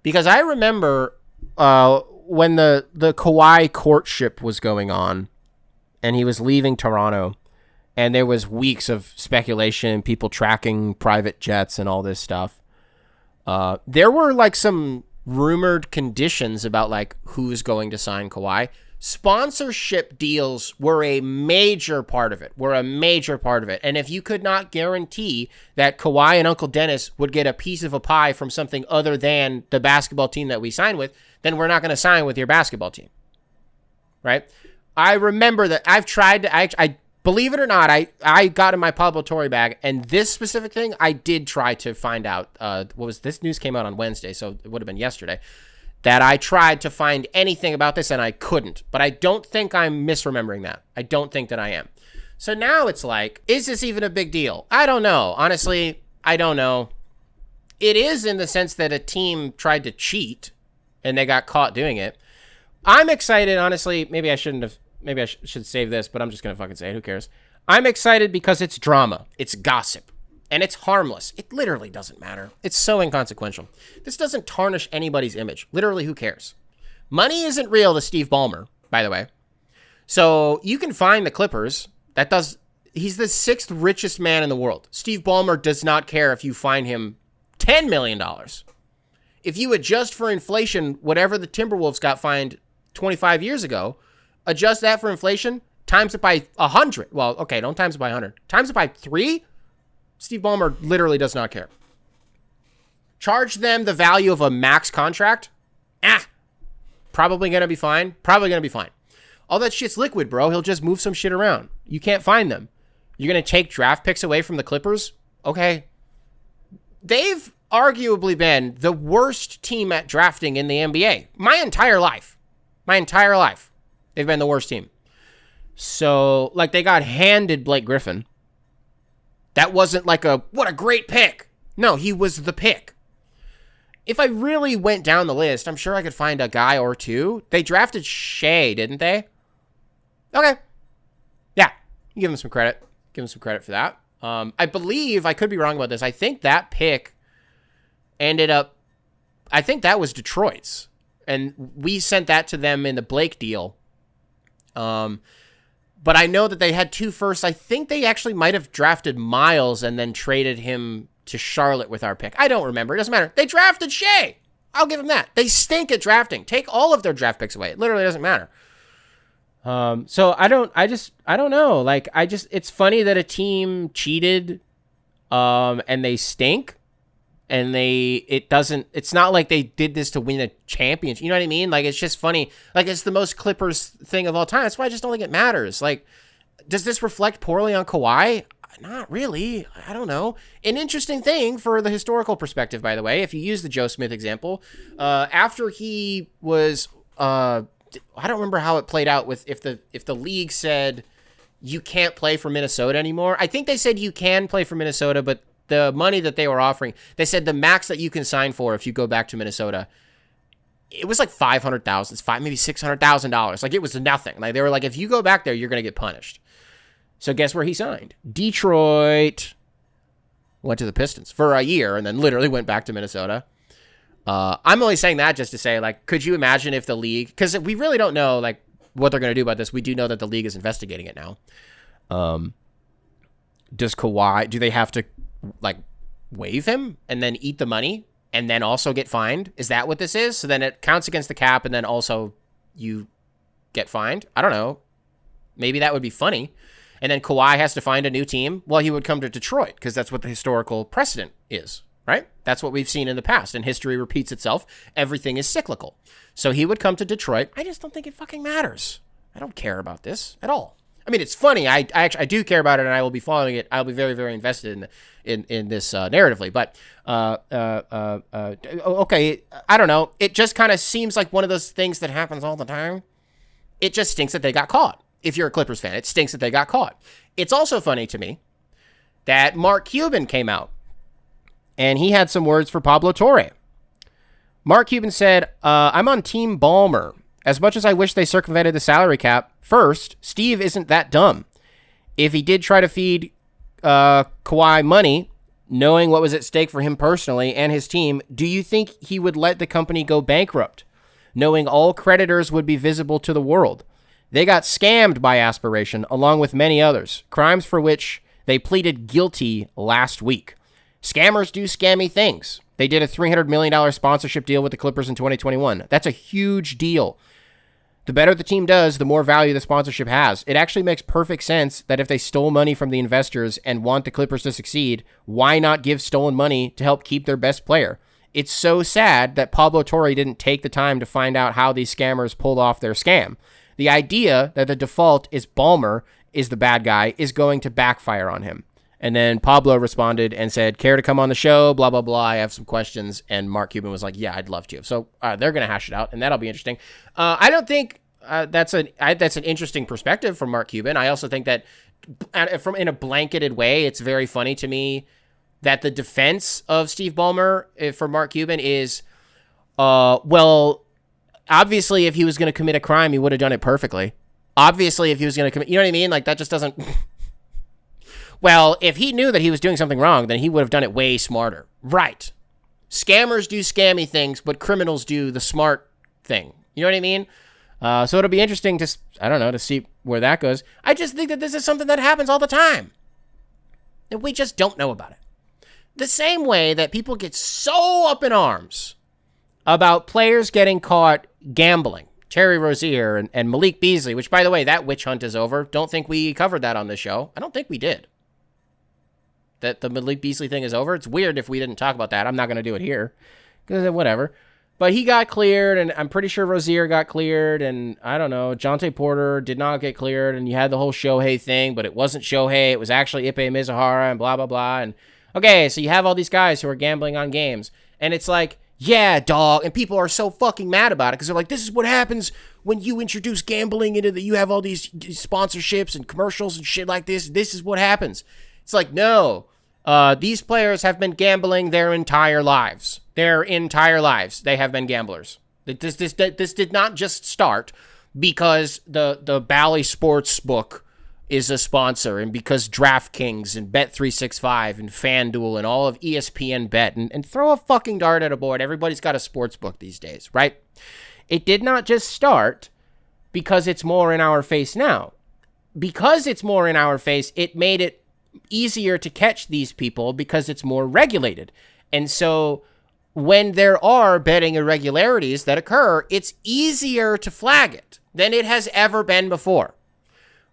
Because I remember when the Kawhi courtship was going on and he was leaving Toronto, and there was weeks of speculation, people tracking private jets and all this stuff. There were like some rumored conditions about like who's going to sign Kawhi. Sponsorship deals were a major part of it. And if you could not guarantee that Kawhi and Uncle Dennis would get a piece of a pie from something other than the basketball team that we signed with, then we're not going to sign with your basketball team. Right? I remember that I've tried to, I believe it or not, I got in my Pablo Torre bag, and this specific thing, I did try to find out. This news came out on Wednesday, so it would have been yesterday, that I tried to find anything about this, and I couldn't. But I don't think I'm misremembering that. I don't think that I am. So now it's like, is this even a big deal? I don't know. Honestly, I don't know. It is in the sense that a team tried to cheat, and they got caught doing it. I'm excited, honestly. Maybe I should save this, but I'm just going to fucking say it. Who cares? I'm excited because it's drama. It's gossip. And it's harmless. It literally doesn't matter. It's so inconsequential. This doesn't tarnish anybody's image. Literally, who cares? Money isn't real to Steve Ballmer, by the way. So you can find the Clippers. He's the 6th richest man in the world. Steve Ballmer does not care if you find him $10 million. If you adjust for inflation, whatever the Timberwolves got fined 25 years ago, adjust that for inflation, times it by 100. Well, okay, don't times it by 100. Times it by 3. Steve Ballmer literally does not care. Charge them the value of a max contract. Probably going to be fine. All that shit's liquid, bro. He'll just move some shit around. You can't find them. You're going to take draft picks away from the Clippers? Okay. They've arguably been the worst team at drafting in the NBA. My entire life. They've been the worst team. So, like, they got handed Blake Griffin. That wasn't like what a great pick. No, he was the pick. If I really went down the list, I'm sure I could find a guy or two. They drafted Shea, didn't they? Okay. Yeah, you give them some credit. Give them some credit for that. I believe, I could be wrong about this, I think that pick ended up, I think that was Detroit's. And we sent that to them in the Blake deal. But I know that they had 2 firsts. I think they actually might have drafted Miles and then traded him to Charlotte with our pick. I don't remember. It doesn't matter. They drafted Shea. I'll give them that. They stink at drafting. Take all of their draft picks away. It literally doesn't matter. So I don't know. Like, it's funny that a team cheated, and they stink. And it's not like they did this to win a championship. You know what I mean? Like, it's just funny. Like, it's the most Clippers thing of all time. That's why I just don't think it matters. Like, does this reflect poorly on Kawhi? Not really. I don't know. An interesting thing for the historical perspective, by the way, if you use the Joe Smith example, after he was, I don't remember how it played out with if the league said you can't play for Minnesota anymore. I think they said you can play for Minnesota, but the money that they were offering, they said the max that you can sign for if you go back to Minnesota, it was like $500,000, maybe $600,000. Like, it was nothing. Like, they were like, if you go back there, you're going to get punished. So guess where he signed? Detroit. Went to the Pistons for a year and then literally went back to Minnesota. I'm only saying that just to say, like, could you imagine if the league, because we really don't know, like, what they're going to do about this. We do know that the league is investigating it now. Does Kawhi, do they have to, like, waive him and then eat the money and then also get fined? Is that what this is? So then it counts against the cap and then also you get fined? I don't know. Maybe that would be funny. And then Kawhi has to find a new team. Well, he would come to Detroit because that's what the historical precedent is, right? That's what we've seen in the past, and history repeats itself. Everything is cyclical. So he would come to Detroit. I just don't think it fucking matters. I don't care about this at all. I mean, it's funny. I actually do care about it, and I will be following it. I'll be very, very invested in this narratively. But okay, I don't know. It just kind of seems like one of those things that happens all the time. It just stinks that they got caught. If you're a Clippers fan, it stinks that they got caught. It's also funny to me that Mark Cuban came out, and he had some words for Pablo Torre. Mark Cuban said, "I'm on Team Ballmer. As much as I wish they circumvented the salary cap, first, Steve isn't that dumb. If he did try to feed Kawhi money, knowing what was at stake for him personally and his team, do you think he would let the company go bankrupt, knowing all creditors would be visible to the world? They got scammed by Aspiration, along with many others, crimes for which they pleaded guilty last week. Scammers do scammy things. They did a $300 million sponsorship deal with the Clippers in 2021. That's a huge deal. The better the team does, the more value the sponsorship has. It actually makes perfect sense that if they stole money from the investors and want the Clippers to succeed, why not give stolen money to help keep their best player? It's so sad that Pablo Torre didn't take the time to find out how these scammers pulled off their scam. The idea that the default is Ballmer is the bad guy is going to backfire on him." And then Pablo responded and said, "Care to come on the show? Blah, blah, blah. I have some questions." And Mark Cuban was like, "Yeah, I'd love to." So they're going to hash it out, and that'll be interesting. I don't think that's an interesting perspective from Mark Cuban. I also think that in a blanketed way, it's very funny to me that the defense of Steve Ballmer for Mark Cuban is, well, obviously, if he was going to commit a crime, he would have done it perfectly. Obviously, if he was going to commit, you know what I mean? Like, that just doesn't... Well, if he knew that he was doing something wrong, then he would have done it way smarter. Right. Scammers do scammy things, but criminals do the smart thing. You know what I mean? So it'll be interesting to, I don't know, to see where that goes. I just think that this is something that happens all the time. And we just don't know about it. The same way that people get so up in arms about players getting caught gambling. Terry Rozier and Malik Beasley, which, by the way, that witch hunt is over. Don't think we covered that on this show. I don't think we did. That the Malik Beasley thing is over. It's weird if we didn't talk about that. I'm not going to do it here. Because whatever. But he got cleared, and I'm pretty sure Rozier got cleared, and I don't know, Jonte Porter did not get cleared, and you had the whole Shohei thing, but it wasn't Shohei. It was actually Ipe Mizuhara and blah, blah, blah. And okay, so you have all these guys who are gambling on games, and it's like, yeah, dog, and people are so fucking mad about it because they're like, this is what happens when you introduce gambling into you have all these sponsorships and commercials and shit like this. This is what happens. It's like, no, these players have been gambling their entire lives. Their entire lives, they have been gamblers. This did not just start because the Bally Sports book is a sponsor, and because DraftKings and Bet365 and FanDuel and all of ESPN Bet and throw a fucking dart at a board. Everybody's got a sports book these days, right? It did not just start because it's more in our face now. Because it's more in our face, it made it easier to catch these people because it's more regulated. And so when there are betting irregularities that occur, it's easier to flag it than it has ever been before.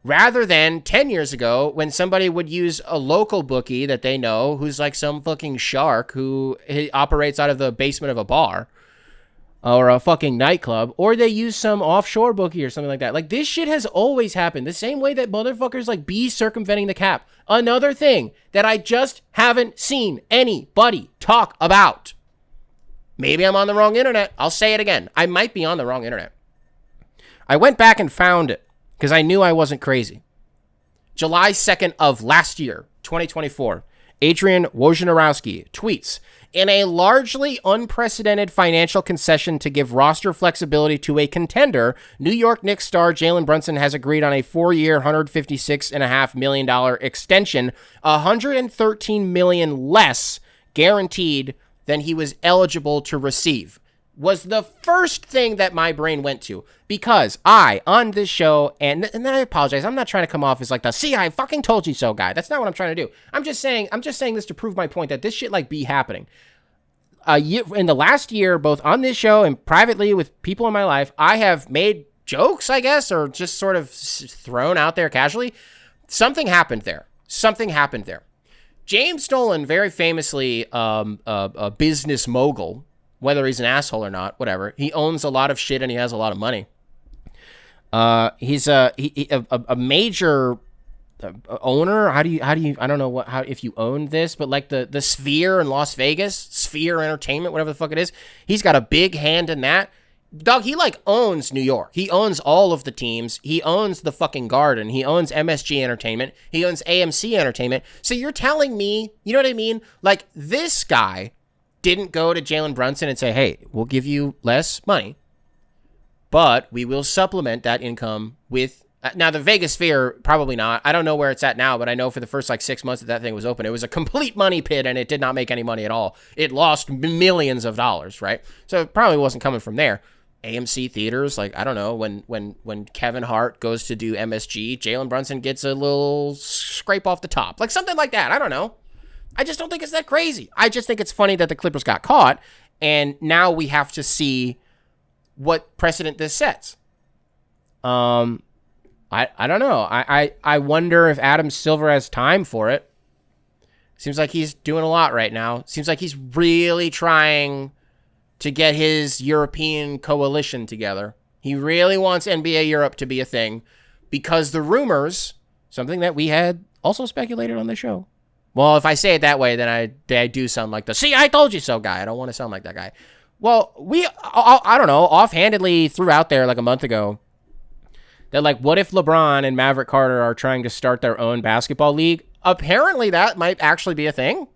Rather than 10 years ago when somebody would use a local bookie that they know who's like some fucking shark who operates out of the basement of a bar or a fucking nightclub, or they use some offshore bookie or something like that. Like, this shit has always happened. The same way that motherfuckers like be circumventing the cap. Another thing that I just haven't seen anybody talk about. Maybe I'm on the wrong internet. I'll say it again. I might be on the wrong internet. I went back and found it because I knew I wasn't crazy. July 2nd of last year, 2024, Adrian Wojnarowski tweets, "In a largely unprecedented financial concession to give roster flexibility to a contender, New York Knicks star Jalen Brunson has agreed on a 4-year, $156.5 million extension, $113 million less guaranteed than he was eligible to receive." Was the first thing that my brain went to, because I, on this show, and I apologize, I'm not trying to come off as like the "see, I fucking told you so" guy. That's not what I'm trying to do. I'm just saying this to prove my point that this shit like be happening. In the last year, both on this show and privately with people in my life, I have made jokes, I guess, or just sort of thrown out there casually. Something happened there. James Dolan, very famously a business mogul, whether he's an asshole or not, whatever. He owns a lot of shit and he has a lot of money. He's a major owner. How do you I don't know how if you own this, but like the Sphere in Las Vegas, Sphere Entertainment, whatever the fuck it is, he's got a big hand in that. Dog, he like owns New York. He owns all of the teams. He owns the fucking Garden. He owns MSG Entertainment. He owns AMC Entertainment. So you're telling me, you know what I mean? Like, this guy didn't go to Jalen Brunson and say, hey, we'll give you less money, but we will supplement that income with... Now, the Vegas Sphere, probably not. I don't know where it's at now, but I know for the first, 6 months that thing was open, it was a complete money pit, and it did not make any money at all. It lost millions of dollars, right? So it probably wasn't coming from there. AMC theaters, I don't know, when Kevin Hart goes to do MSG, Jalen Brunson gets a little scrape off the top. Something like that. I don't know. I just don't think it's that crazy. I just think it's funny that the Clippers got caught, and now we have to see what precedent this sets. I don't know. I wonder if Adam Silver has time for it. Seems like he's doing a lot right now. Seems like he's really trying to get his European coalition together. He really wants NBA Europe to be a thing because the rumors, something that we had also speculated on the show. Well, if I say it that way, then I do sound like the "see, I told you so" guy. I don't want to sound like that guy. Well, I don't know, offhandedly threw out there a month ago that what if LeBron and Maverick Carter are trying to start their own basketball league? Apparently that might actually be a thing.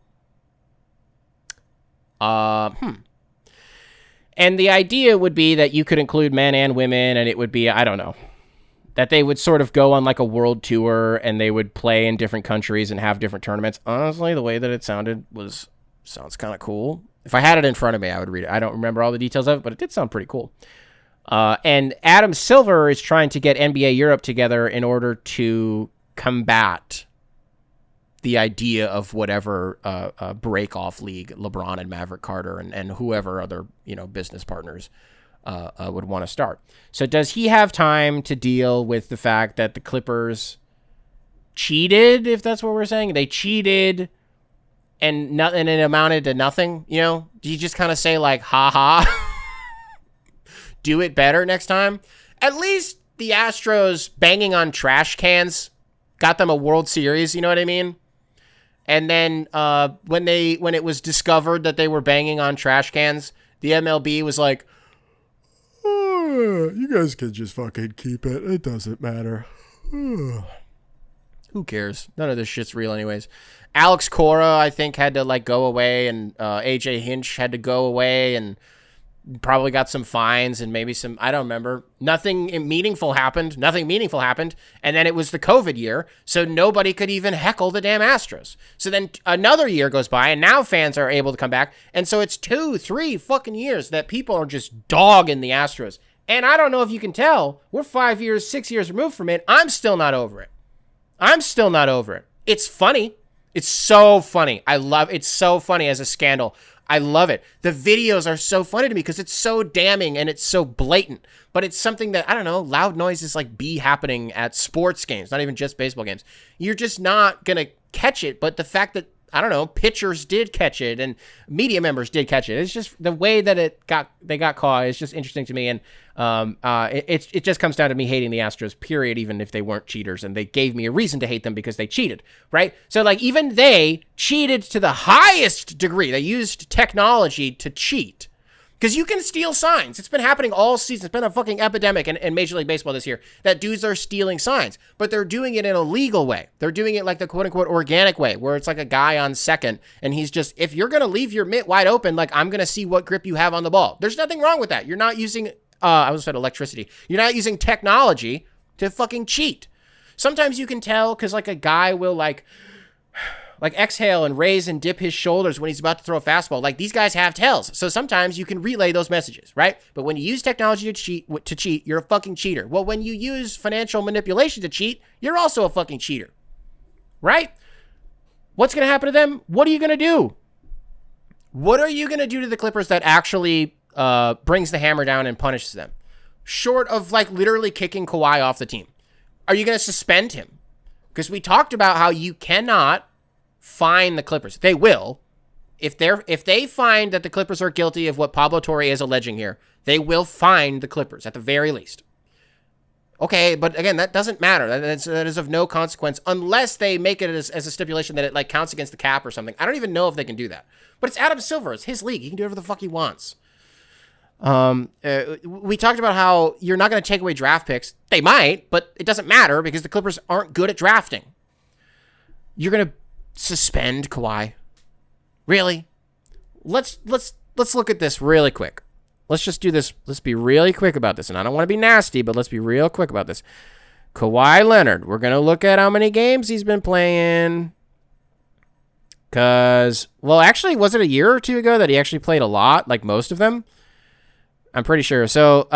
And the idea would be that you could include men and women, and it would be, I don't know, that they would sort of go on a world tour and they would play in different countries and have different tournaments. Honestly, the way that it sounded sounds kind of cool. If I had it in front of me, I would read it. I don't remember all the details of it, but it did sound pretty cool. And Adam Silver is trying to get NBA Europe together in order to combat the idea of whatever break-off league LeBron and Maverick Carter and whoever other business partners would want to start. So does he have time to deal with the fact that the Clippers cheated, if that's what we're saying? They cheated and it amounted to nothing, Do you just kind of say ha-ha, do it better next time? At least the Astros banging on trash cans got them a World Series, you know what I mean? And then when it was discovered that they were banging on trash cans, the MLB was like, oh, you guys can just fucking keep it. It doesn't matter. Who cares? None of this shit's real anyways. Alex Cora, I think, had to go away, and AJ Hinch had to go away, and probably got some fines and maybe some, I don't remember. Nothing meaningful happened. And then it was the COVID year, so nobody could even heckle the damn Astros. So then another year goes by, and now fans are able to come back. And so it's 2-3 fucking years that people are just dogging the Astros. And I don't know if you can tell, we're 5 years, 6 years removed from it. I'm still not over it. It's funny. It's so funny. It's so funny as a scandal. I love it. The videos are so funny to me because it's so damning and it's so blatant. But it's something that, I don't know, loud noises be happening at sports games, not even just baseball games. You're just not going to catch it. But the fact that, I don't know, pitchers did catch it and media members did catch it. It's just the way that they got caught is just interesting to me. And it just comes down to me hating the Astros, period, even if they weren't cheaters. And they gave me a reason to hate them because they cheated, right? So even they cheated to the highest degree. They used technology to cheat. Because you can steal signs. It's been happening all season. It's been a fucking epidemic in Major League Baseball this year that dudes are stealing signs. But they're doing it in a legal way. They're doing it the quote-unquote organic way, where it's a guy on second, and he's just, if you're going to leave your mitt wide open, I'm going to see what grip you have on the ball. There's nothing wrong with that. You're not using, I almost said electricity. You're not using technology to fucking cheat. Sometimes you can tell because a guy will exhale and raise and dip his shoulders when he's about to throw a fastball. These guys have tells. So sometimes you can relay those messages, right? But when you use technology to cheat, you're a fucking cheater. Well, when you use financial manipulation to cheat, you're also a fucking cheater, right? What's going to happen to them? What are you going to do? What are you going to do to the Clippers that actually brings the hammer down and punishes them? Short of literally kicking Kawhi off the team. Are you going to suspend him? Because we talked about how you cannot fine the Clippers. They will. If they find that the Clippers are guilty of what Pablo Torre is alleging here, they will fine the Clippers at the very least. Okay, but again, that doesn't matter. That is of no consequence unless they make it as a stipulation that it like counts against the cap or something. I don't even know if they can do that. But it's Adam Silver. It's his league. He can do whatever the fuck he wants. We talked about how you're not going to take away draft picks. They might, but it doesn't matter because the Clippers aren't good at drafting. You're going to suspend Kawhi. Really? Let's look at this really quick. Let's just do this. Let's be really quick about this. And I don't want to be nasty, but let's be real quick about this. Kawhi Leonard. We're going to look at how many games he's been playing. Because, well, actually, was it a year or two ago that he actually played a lot, like most of them? I'm pretty sure. So,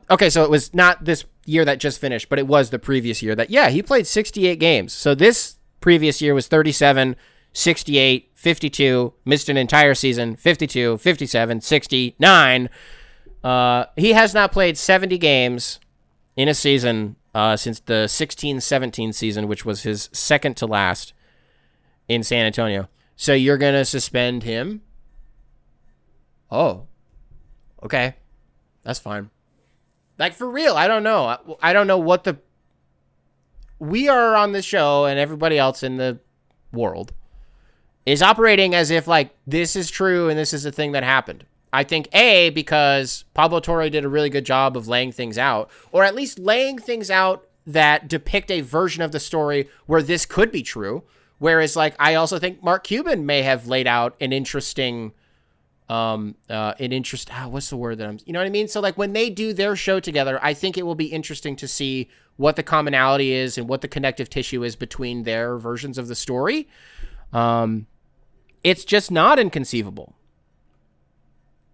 okay, so it was not this year that just finished, but it was the previous year that, yeah, he played 68 games. So this previous year was 37, 68, 52, missed an entire season, 52, 57, 69. He has not played 70 games in a season since the 16-17 season, which was his second to last in San Antonio. So you're going to suspend him? Oh, okay. That's fine. Like, for real, I don't know. I don't know what the... We are on this show, and everybody else in the world is operating as if, like, this is true and this is a thing that happened. I think, A, because Pablo Torre did a really good job of laying things out, or at least laying things out that depict a version of the story where this could be true. Whereas, like, I also think Mark Cuban may have laid out an interesting... what's the word that I'm, you know what I mean? So like when they do their show together, I think it will be interesting to see what the commonality is and what the connective tissue is between their versions of the story. It's just not inconceivable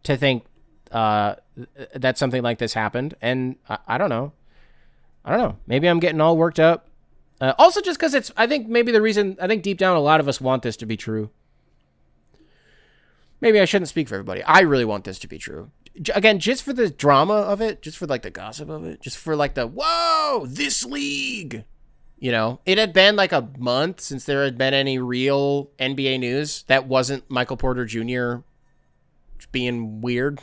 to think, that something like this happened. And I don't know. Maybe I'm getting all worked up. Also just cause I think deep down, a lot of us want this to be true. Maybe I shouldn't speak for everybody. I really want this to be true. Again, just for the drama of it, just for like the gossip of it, just for like the, whoa, this league. You know, it had been like a month since there had been any real NBA news that wasn't Michael Porter Jr. being weird.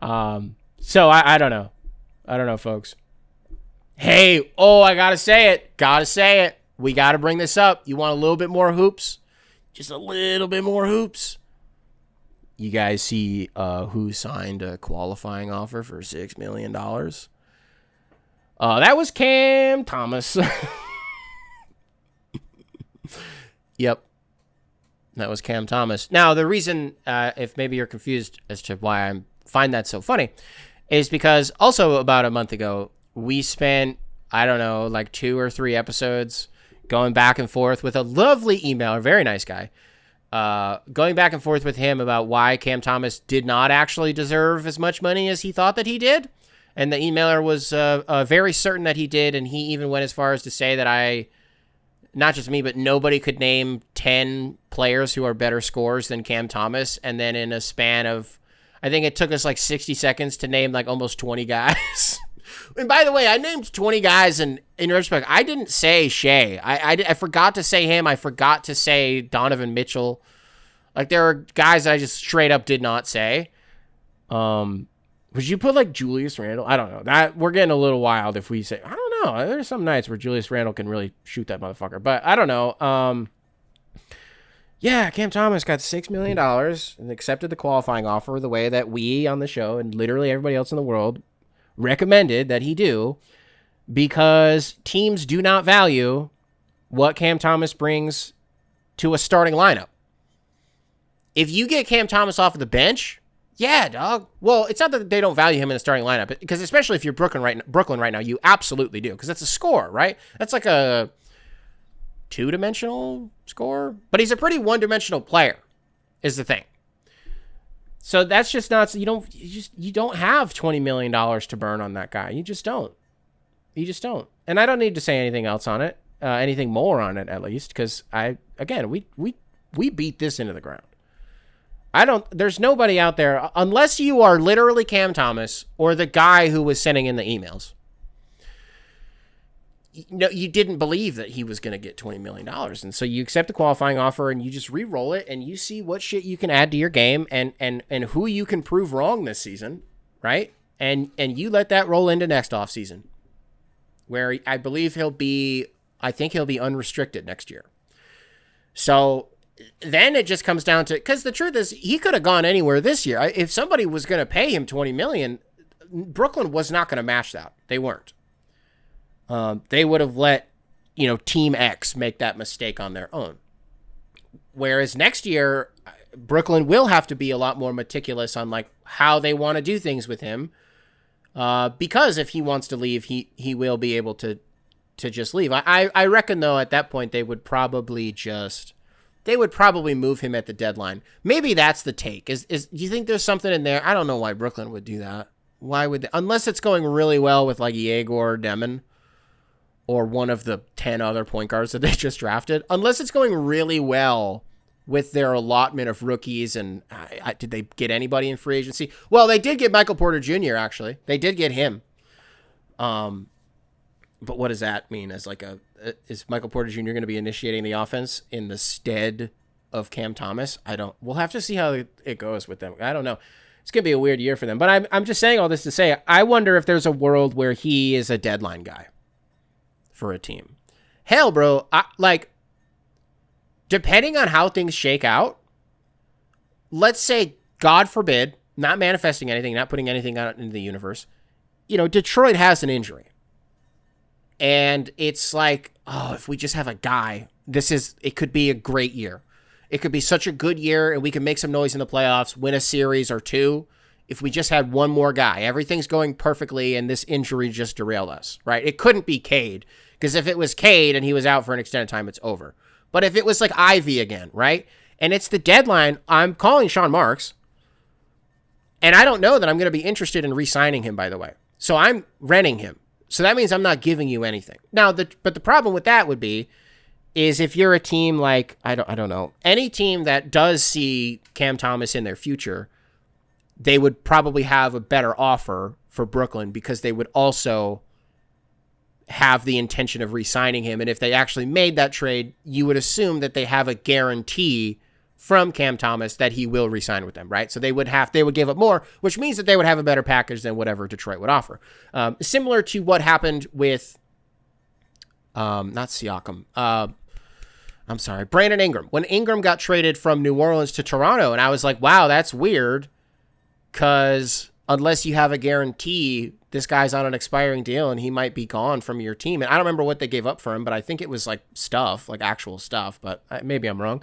So I don't know. I don't know, folks. Hey, I gotta say it. We gotta bring this up. You want a little bit more hoops? Just a little bit more hoops. You guys see who signed a qualifying offer for $6 million? That was Cam Thomas. Yep. That was Cam Thomas. Now, the reason, if maybe you're confused as to why I find that so funny, is because also about a month ago, we spent, I don't know, like 2 or 3 episodes going back and forth with a lovely emailer, very nice guy, going back and forth with him about why Cam Thomas did not actually deserve as much money as he thought that he did. And the emailer was very certain that he did, and he even went as far as to say that not just me, but nobody could name 10 players who are better scorers than Cam Thomas. And then in a span of, I think it took us like 60 seconds to name like almost 20 guys. And by the way, I named 20 guys, and in retrospect, I didn't say Shea. I forgot to say him. I forgot to say Donovan Mitchell. Like, there are guys I just straight up did not say. Would you put, like, Julius Randle? I don't know. That we're getting a little wild if we say, I don't know. There's some nights where Julius Randle can really shoot that motherfucker. But I don't know. Yeah, Cam Thomas got $6 million and accepted the qualifying offer the way that we on the show and literally everybody else in the world recommended that he do, because teams do not value what Cam Thomas brings to a starting lineup. If you get Cam Thomas off of the bench, yeah, dog. Well, it's not that they don't value him in a starting lineup, because especially if you're Brooklyn right now, you absolutely do, because that's a score, right? That's like a 2-dimensional score, but he's a pretty 1-dimensional player, is the thing. So that's just not, you don't have $20 million to burn on that guy. You just don't. And I don't need to say anything else on it, anything more on it at least, because we beat this into the ground. There's nobody out there, unless you are literally Cam Thomas or the guy who was sending in the emails. you didn't believe that he was going to get $20 million. And so you accept the qualifying offer and you just re-roll it and you see what shit you can add to your game and who you can prove wrong this season, right? And you let that roll into next offseason, where I believe he'll be unrestricted next year. So then it just comes down to, because the truth is he could have gone anywhere this year. If somebody was going to pay him $20 million, Brooklyn was not going to match that. They weren't. They would have let, Team X make that mistake on their own. Whereas next year, Brooklyn will have to be a lot more meticulous on like how they want to do things with him. Because if he wants to leave, he will be able to just leave. I reckon though at that point they would probably move him at the deadline. Maybe that's the take. Do you think there's something in there? I don't know why Brooklyn would do that. Why would they? Unless it's going really well with like Yegor Demon or one of the 10 other point guards that they just drafted. Unless it's going really well with their allotment of rookies. And did they get anybody in free agency? Well, they did get Michael Porter Jr. actually. They did get him. But what does that mean? As like is Michael Porter Jr. going to be initiating the offense in the stead of Cam Thomas? We'll have to see how it goes with them. I don't know. It's going to be a weird year for them. But I'm just saying all this to say, I wonder if there's a world where he is a deadline guy for a team. Hell, bro, depending on how things shake out, let's say, God forbid, not manifesting anything, not putting anything out into the universe, Detroit has an injury. And it's like, if we just have a guy, it could be a great year. It could be such a good year and we can make some noise in the playoffs, win a series or two. If we just had one more guy, everything's going perfectly and this injury just derailed us, right? It couldn't be Cade, because if it was Cade and he was out for an extended time, it's over. But if it was like Ivy again, right? And it's the deadline, I'm calling Sean Marks. And I don't know that I'm going to be interested in re-signing him, by the way. So I'm renting him. So that means I'm not giving you anything. Now, but the problem with that would be, is if you're a team like, I don't know, any team that does see Cam Thomas in their future, they would probably have a better offer for Brooklyn because they would also have the intention of re-signing him. And if they actually made that trade, you would assume that they have a guarantee from Cam Thomas that he will re-sign with them, right? So they would give up more, which means that they would have a better package than whatever Detroit would offer. Similar to what happened with, not Siakam, I'm sorry, Brandon Ingram. When Ingram got traded from New Orleans to Toronto, and I was like, wow, that's weird, because unless you have a guarantee, this guy's on an expiring deal and he might be gone from your team. And I don't remember what they gave up for him, but I think it was like stuff, like actual stuff, but maybe I'm wrong.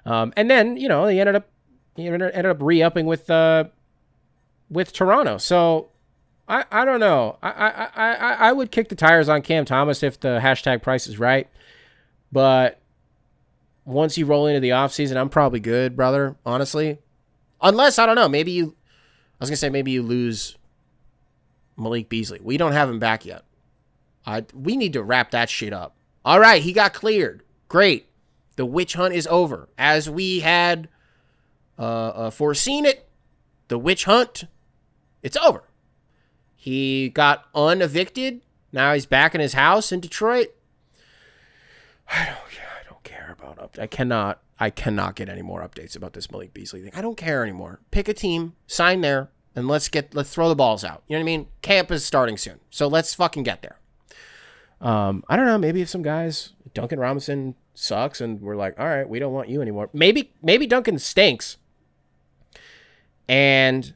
And then, he ended up re-upping with Toronto. So I don't know. I would kick the tires on Cam Thomas if the hashtag price is right. But once you roll into the offseason, I'm probably good, brother, honestly. Unless, I don't know, maybe you lose Malik Beasley. We don't have him back yet. We need to wrap that shit up. All right, he got cleared. Great. The witch hunt is over. As we had foreseen it, the witch hunt, it's over. He got unevicted. Now he's back in his house in Detroit. I don't care about updates. I cannot get any more updates about this Malik Beasley thing. I don't care anymore. Pick a team, sign there, and let's throw the balls out. You know what I mean? Camp is starting soon, so let's fucking get there. I don't know. Maybe if some guys, Duncan Robinson sucks, and we're like, all right, we don't want you anymore. Maybe Duncan stinks. And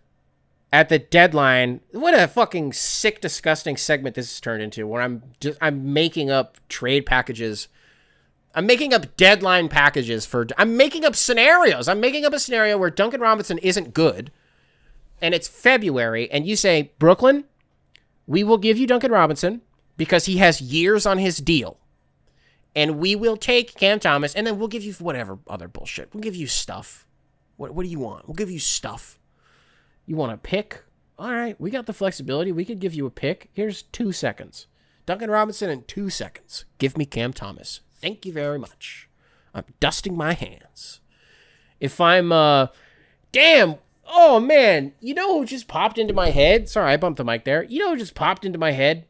at the deadline, what a fucking sick, disgusting segment this has turned into, where I'm making up trade packages. I'm making up deadline packages I'm making up scenarios. I'm making up a scenario where Duncan Robinson isn't good, and it's February, and you say, Brooklyn, we will give you Duncan Robinson because he has years on his deal. And we will take Cam Thomas, and then we'll give you whatever other bullshit. We'll give you stuff. What do you want? We'll give you stuff. You want a pick? All right, we got the flexibility. We could give you a pick. Here's 2 seconds. Duncan Robinson in 2 seconds. Give me Cam Thomas. Thank you very much. I'm dusting my hands. If I'm, damn, oh man, you know who just popped into my head? Sorry, I bumped the mic there. You know who just popped into my head?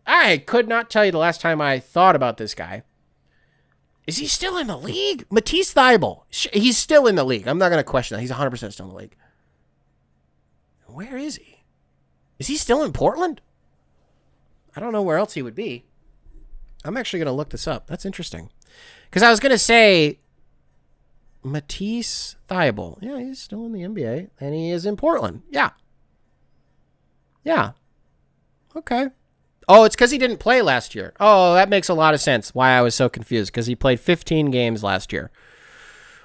I could not tell you the last time I thought about this guy. Is he still in the league? Matisse Thybulle. He's still in the league. I'm not going to question that. He's 100% still in the league. Where is he? Is he still in Portland? I don't know where else he would be. I'm actually going to look this up. That's interesting. Because I was going to say Matisse Thybulle. Yeah, he's still in the NBA. And he is in Portland. Yeah. Yeah. Okay. Oh, it's because he didn't play last year. Oh, that makes a lot of sense why I was so confused. Because he played 15 games last year.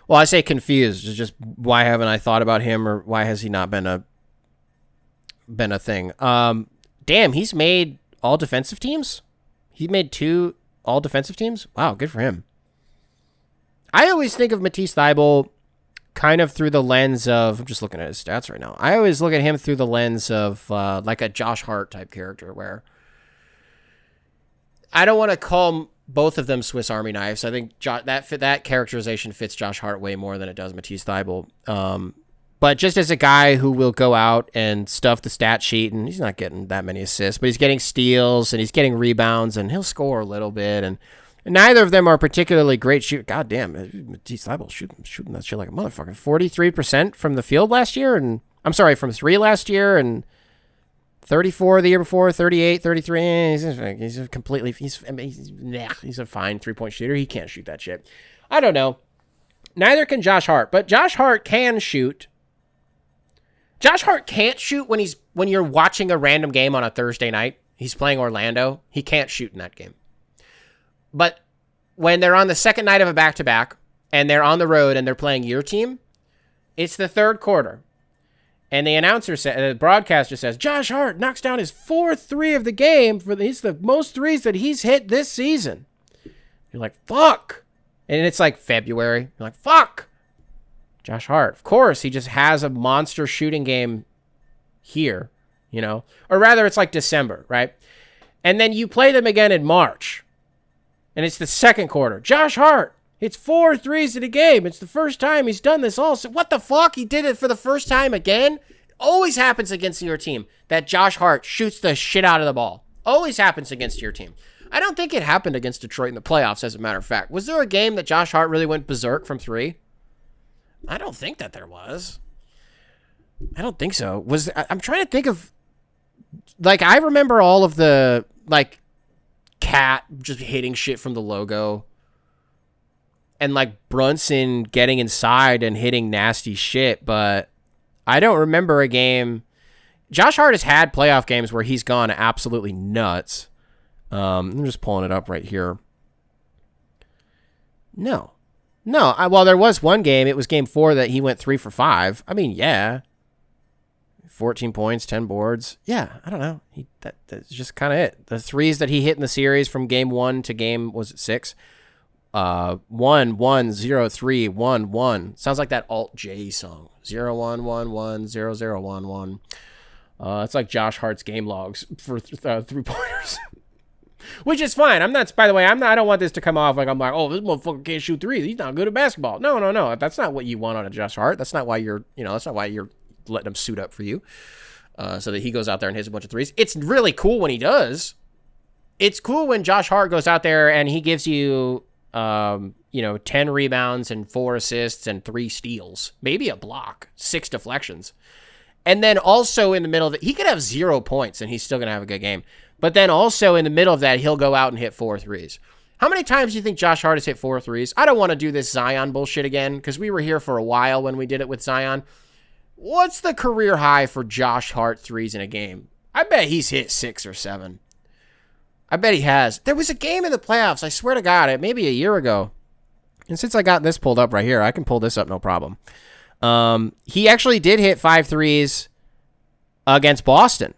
Well, I say confused. It's just why haven't I thought about him, or why has he not been a thing? Damn, he's made all defensive teams? He made 2 all defensive teams? Wow, good for him. I always think of Matisse Thybulle kind of through the lens of, I'm just looking at his stats right now. I always look at him through the lens of like a Josh Hart type character, where I don't want to call both of them Swiss Army knives. I think that characterization fits Josh Hart way more than it does Matisse Thybulle. But just as a guy who will go out and stuff the stat sheet, and he's not getting that many assists, but he's getting steals and he's getting rebounds and he'll score a little bit. And neither of them are particularly great shooters. God damn, Matisse Thybulle shooting that shit like a motherfucker. 43% from the field last year, and I'm sorry, from 3 last year, and 34 the year before, 38, 33. He's a completely, he's a fine 3-point shooter. He can't shoot that shit. I don't know. Neither can Josh Hart, but Josh Hart can shoot. Josh Hart can't shoot when you're watching a random game on a Thursday night. He's playing Orlando. He can't shoot in that game. But when they're on the second night of a back-to-back and they're on the road and they're playing your team, it's the third quarter. And the broadcaster says, Josh Hart knocks down his 4th 3 of the game. He's the most threes that he's hit this season. You're like, fuck. And it's like February. You're like, fuck. Josh Hart. Of course, he just has a monster shooting game here, you know. Or rather, it's like December, right? And then you play them again in March. And it's the second quarter. Josh Hart hits 4 threes in a game. It's the first time he's done this all. What the fuck? He did it for the first time again? It always happens against your team that Josh Hart shoots the shit out of the ball. Always happens against your team. I don't think it happened against Detroit in the playoffs, as a matter of fact. Was there a game that Josh Hart really went berserk from 3? I don't think that there was. I don't think so. I'm trying to think of, like, I remember all of the, like, Cat just hitting shit from the logo. And, like, Brunson getting inside and hitting nasty shit, but I don't remember a game. Josh Hart has had playoff games where he's gone absolutely nuts. I'm just pulling it up right here. No. Well, there was one game. It was game 4 that he went 3 for 5. I mean, yeah. 14 points, 10 boards. Yeah, I don't know. That's just kind of it. The threes that he hit in the series from game 1 to game, was it 6? 1 1 0 3 1 1. Sounds like that Alt J song. 0 1 1 1 0 0 1 1. It's like Josh Hart's game logs for 3-pointers. Which is fine. By the way, I don't want this to come off like I'm like, oh, this motherfucker can't shoot threes. He's not good at basketball. No. That's not what you want on a Josh Hart. That's not why you're letting him suit up for you. So that he goes out there and hits a bunch of threes. It's really cool when he does. It's cool when Josh Hart goes out there and he gives you 10 rebounds and 4 assists and 3 steals, maybe a block, 6 deflections. And then also in the middle of it, he could have 0 points and he's still going to have a good game. But then also in the middle of that, he'll go out and hit 4 threes. How many times do you think Josh Hart has hit 4 threes? I don't want to do this Zion bullshit again because we were here for a while when we did it with Zion. What's the career high for Josh Hart threes in a game? I bet he's hit 6 or 7. I bet he has. There was a game in the playoffs, I swear to God, maybe a year ago. And since I got this pulled up right here, I can pull this up no problem. He actually did hit 5 threes against Boston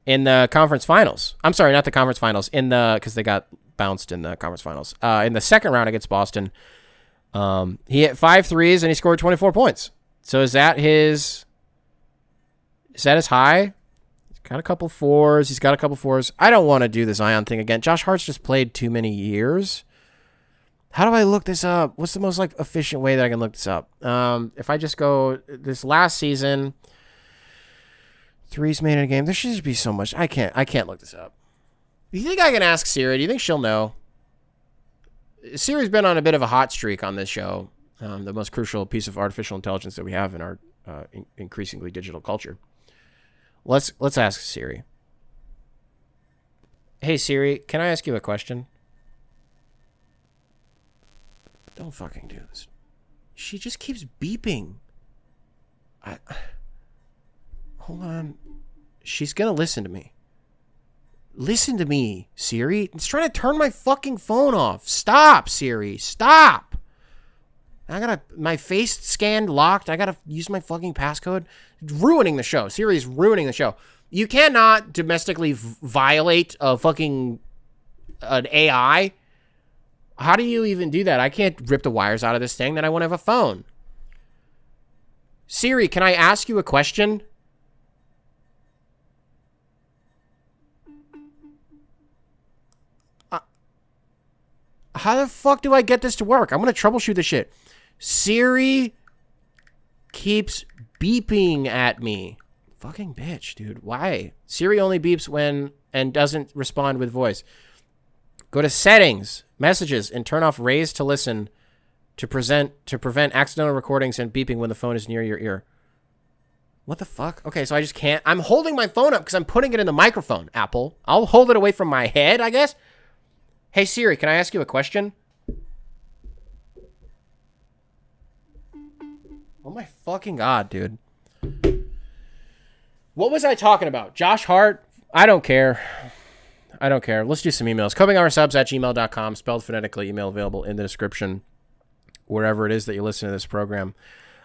in the conference finals. I'm sorry, not the conference finals. Because they got bounced in the conference finals. In the second round against Boston, he hit 5 threes and he scored 24 points. So is that his high? He's got a couple 4s. I don't want to do the Zion thing again. Josh Hart's just played too many years. How do I look this up? What's the most efficient way that I can look this up? If I just go this last season, threes made in a game, there should just be so much. I can't look this up. You think I can ask Siri? Do you think she'll know? Siri's been on a bit of a hot streak on this show. The most crucial piece of artificial intelligence that we have in our increasingly digital culture. Let's ask Siri. Hey Siri, can I ask you a question? Don't fucking do this. She just keeps beeping. Hold on. She's gonna listen to me. Listen to me, Siri. It's trying to turn my fucking phone off. Stop, Siri. Stop. I gotta, my face scanned, locked. I gotta use my fucking passcode. It's ruining the show. Siri's ruining the show. You cannot domestically violate a fucking an AI. How do you even do that? I can't rip the wires out of this thing, then I won't have a phone. Siri, can I ask you a question? How the fuck do I get this to work? I'm gonna troubleshoot this shit. Siri keeps beeping at me. Fucking bitch, dude. Why? Siri only beeps when and doesn't respond with voice. Go to settings, messages, and turn off raise to listen to prevent accidental recordings and beeping when the phone is near your ear. What the fuck? Okay, so I just can't. I'm holding my phone up because I'm putting it in the microphone, Apple. I'll hold it away from my head, I guess. Hey, Siri, can I ask you a question? Oh my fucking God, dude. What was I talking about? Josh Hart? I don't care. I don't care. Let's do some emails. copinghoursubs@gmail.com, spelled phonetically, email available in the description, wherever it is that you listen to this program.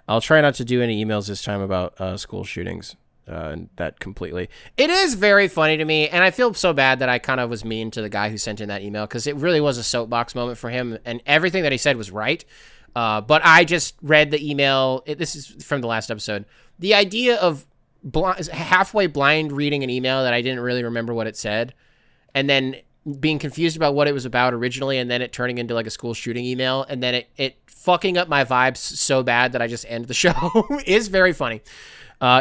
I'll try not to do any emails this time about school shootings. That completely. It is very funny to me, and I feel so bad that I kind of was mean to the guy who sent in that email, because it really was a soapbox moment for him, and everything that he said was right. But I just read the email. This is from the last episode. The idea of halfway blind reading an email that I didn't really remember what it said, and then being confused about what it was about originally, and then it turning into like a school shooting email, and then it fucking up my vibes so bad that I just end the show is very funny.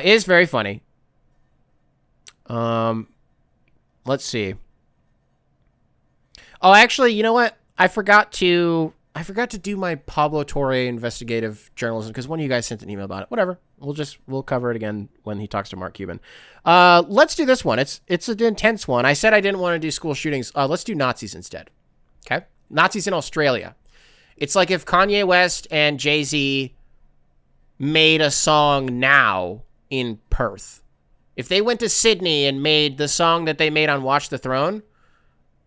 Is very funny. Let's see. Oh, actually, you know what? I forgot to do my Pablo Torre investigative journalism, because one of you guys sent an email about it. Whatever. We'll cover it again when he talks to Mark Cuban. Let's do this one. It's an intense one. I said I didn't want to do school shootings. Let's do Nazis instead. Okay? Nazis in Australia. It's like if Kanye West and Jay-Z made a song now in Perth. If they went to Sydney and made the song that they made on Watch the Throne,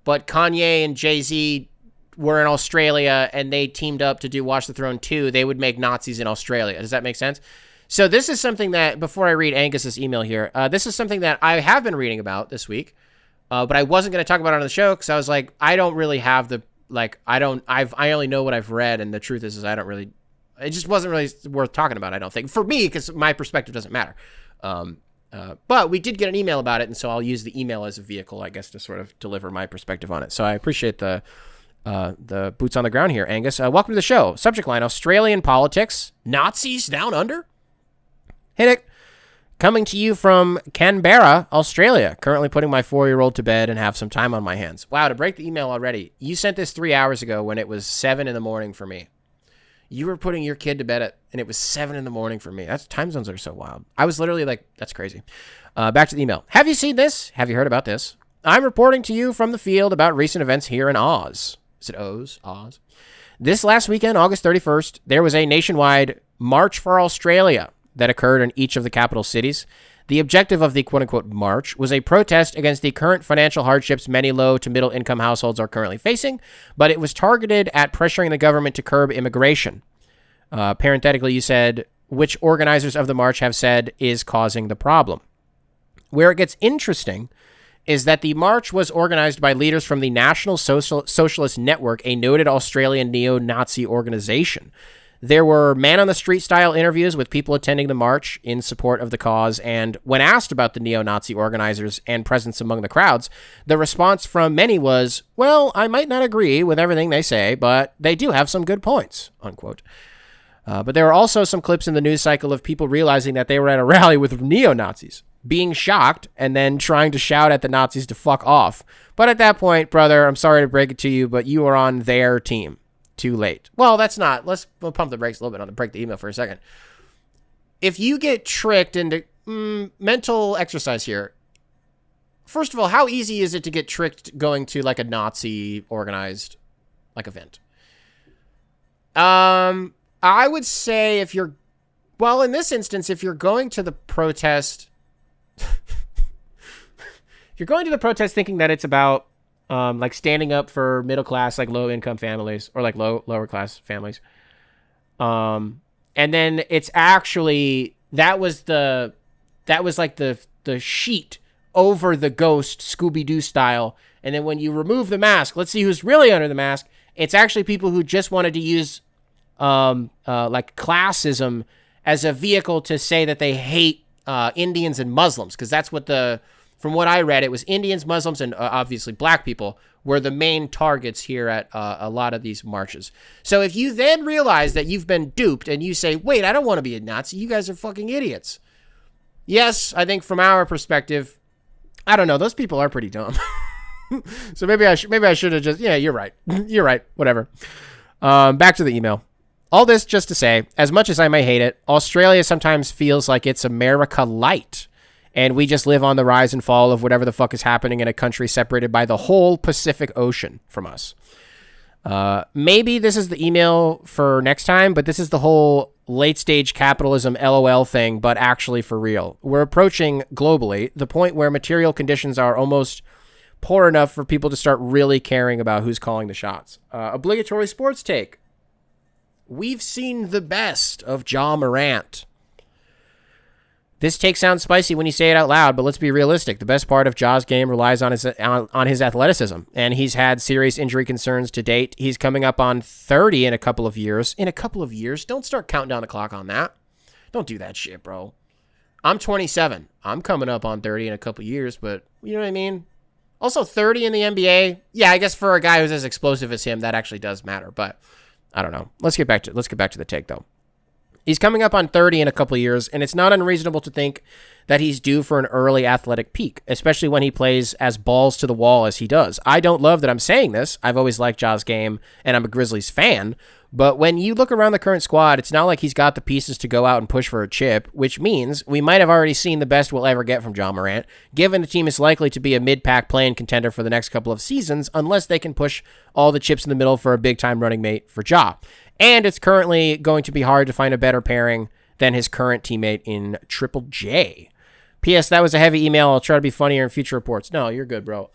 but Kanye and Jay-Z were in Australia and they teamed up to do Watch the Throne 2, they would make Nazis in Australia. Does that make sense? So this is something that, before I read Angus's email here, this is something that I have been reading about this week, but I wasn't going to talk about it on the show because I was like, I don't really have the, like, I only know what I've read, and the truth is I don't really, it just wasn't really worth talking about, I don't think, for me, because my perspective doesn't matter. But we did get an email about it, and so I'll use the email as a vehicle, I guess, to sort of deliver my perspective on it. So I appreciate the boots on the ground here, Angus. Welcome to the show. Subject line: Australian politics, Nazis down under. Hey, Nick. Coming to you from Canberra, Australia. Currently putting my 4-year-old to bed and have some time on my hands. Wow, to break the email already. You sent this 3 hours ago when it was 7 in the morning for me. You were putting your kid to bed and it was 7 in the morning for me. That's time zones are so wild. I was literally like, that's crazy. Back to the email. Have you seen this? Have you heard about this? I'm reporting to you from the field about recent events here in Oz. Is it Oz? Oz? This last weekend, August 31st, there was a nationwide March for Australia that occurred in each of the capital cities. The objective of the quote-unquote march was a protest against the current financial hardships many low to middle income households are currently facing, but it was targeted at pressuring the government to curb immigration. Parenthetically, you said, which organizers of the march have said is causing the problem. Where it gets interesting is that the march was organized by leaders from the National Socialist Network, a noted Australian neo-Nazi organization. There were man-on-the-street style interviews with people attending the march in support of the cause, and when asked about the neo-Nazi organizers and presence among the crowds, the response from many was, well, I might not agree with everything they say, but they do have some good points, unquote. But there were also some clips in the news cycle of people realizing that they were at a rally with neo-Nazis. being shocked and then trying to shout at the Nazis to fuck off. But at that point, brother, I'm sorry to break it to you, but you are on their team. Too late. Well, that's not. We'll pump the brakes a little bit on the break the email for a second. If you get tricked into mental exercise here, first of all, how easy is it to get tricked going to like a Nazi organized like event? I would say if you're, well, in this instance, if you're going to the protest, if you're going to the protest thinking that it's about like standing up for middle class, like low income families or like lower class families. And then it's actually, that was like the sheet over the ghost Scooby-Doo style. And then when you remove the mask, let's see who's really under the mask. It's actually people who just wanted to use like classism as a vehicle to say that they hate Indians and Muslims. Cause that's what from what I read, it was Indians, Muslims, and obviously black people were the main targets here at a lot of these marches. So if you then realize that you've been duped and you say, wait, I don't want to be a Nazi. You guys are fucking idiots. Yes, I think from our perspective, I don't know. Those people are pretty dumb. So maybe I should have just, yeah, you're right. You're right. Whatever. Back to the email. All this just to say, as much as I may hate it, Australia sometimes feels like it's America light. And we just live on the rise and fall of whatever the fuck is happening in a country separated by the whole Pacific Ocean from us. Maybe this is the email for next time, but this is the whole late stage capitalism LOL thing, but actually for real. We're approaching globally the point where material conditions are almost poor enough for people to start really caring about who's calling the shots. Obligatory sports take. We've seen the best of Ja Morant. This take sounds spicy when you say it out loud, but let's be realistic. The best part of Ja's game relies on his athleticism, and he's had serious injury concerns to date. He's coming up on 30 in a couple of years. In a couple of years? Don't start counting down the clock on that. Don't do that shit, bro. I'm 27. I'm coming up on 30 in a couple of years, but you know what I mean? Also, 30 in the NBA. Yeah, I guess for a guy who's as explosive as him, that actually does matter, but I don't know. Let's get back to the take, though. He's coming up on 30 in a couple of years, and it's not unreasonable to think that he's due for an early athletic peak, especially when he plays as balls to the wall as he does. I don't love that I'm saying this. I've always liked Ja's game, and I'm a Grizzlies fan. But when you look around the current squad, it's not like he's got the pieces to go out and push for a chip, which means we might have already seen the best we'll ever get from Ja Morant, given the team is likely to be a mid-pack play-in contender for the next couple of seasons, unless they can push all the chips in the middle for a big-time running mate for Ja. And it's currently going to be hard to find a better pairing than his current teammate in Triple J. P.S. That was a heavy email. I'll try to be funnier in future reports. No, you're good, bro.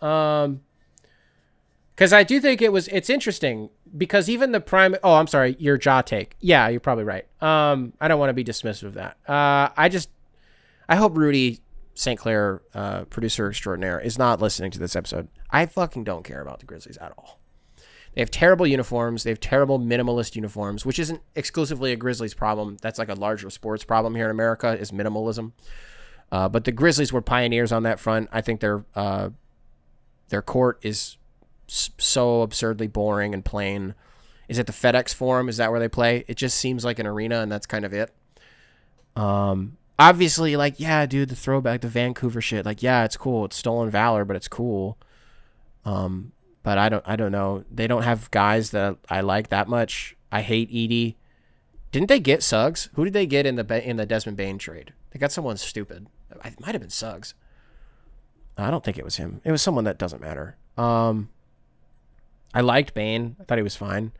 Because I do think it's interesting because even the prime... Oh, I'm sorry. Your Ja take. Yeah, you're probably right. I don't want to be dismissive of that. I hope Rudy St. Clair, producer extraordinaire, is not listening to this episode. I fucking don't care about the Grizzlies at all. They have terrible uniforms. They have terrible minimalist uniforms, which isn't exclusively a Grizzlies problem. That's like a larger sports problem here in America is minimalism. But the Grizzlies were pioneers on that front. I think their court is so absurdly boring and plain. Is it the FedEx Forum? Is that where they play? It just seems like an arena, and that's kind of it. Obviously, like, yeah, dude, the throwback, the Vancouver shit. Like, yeah, it's cool. It's stolen valor, but it's cool. But I don't know. They don't have guys that I like that much. I hate Edie. Didn't they get Suggs? Who did they get in the Desmond Bane trade? They got someone stupid. It might have been Suggs. I don't think it was him. It was someone that doesn't matter. I liked Bane. I thought he was fine.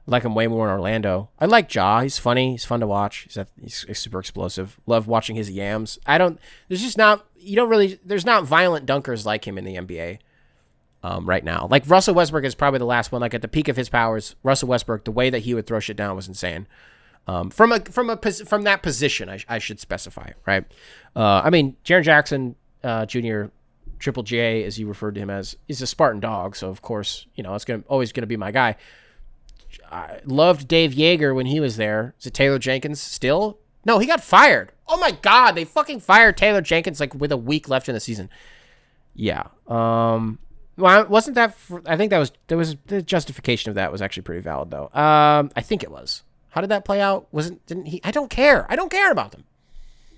I like him way more in Orlando. I like Ja. He's funny. He's fun to watch. He's super explosive. Love watching his yams. There's not violent dunkers like him in the NBA. Right now. Like Russell Westbrook is probably the last one. Like at the peak of his powers, Russell Westbrook, the way that he would throw shit down was insane. From that position, I should specify, right? I mean, Jaren Jackson Jr., Triple J, as you referred to him as, is a Spartan dog, so of course, it's always gonna be my guy. I loved Dave Yeager when he was there. Is it Taylor Jenkins still? No, he got fired. Oh my God, they fucking fired Taylor Jenkins like with a week left in the season. Yeah. Well, wasn't that? I think the justification of that was actually pretty valid though. I think it was. How did that play out? Didn't he? I don't care. I don't care about them.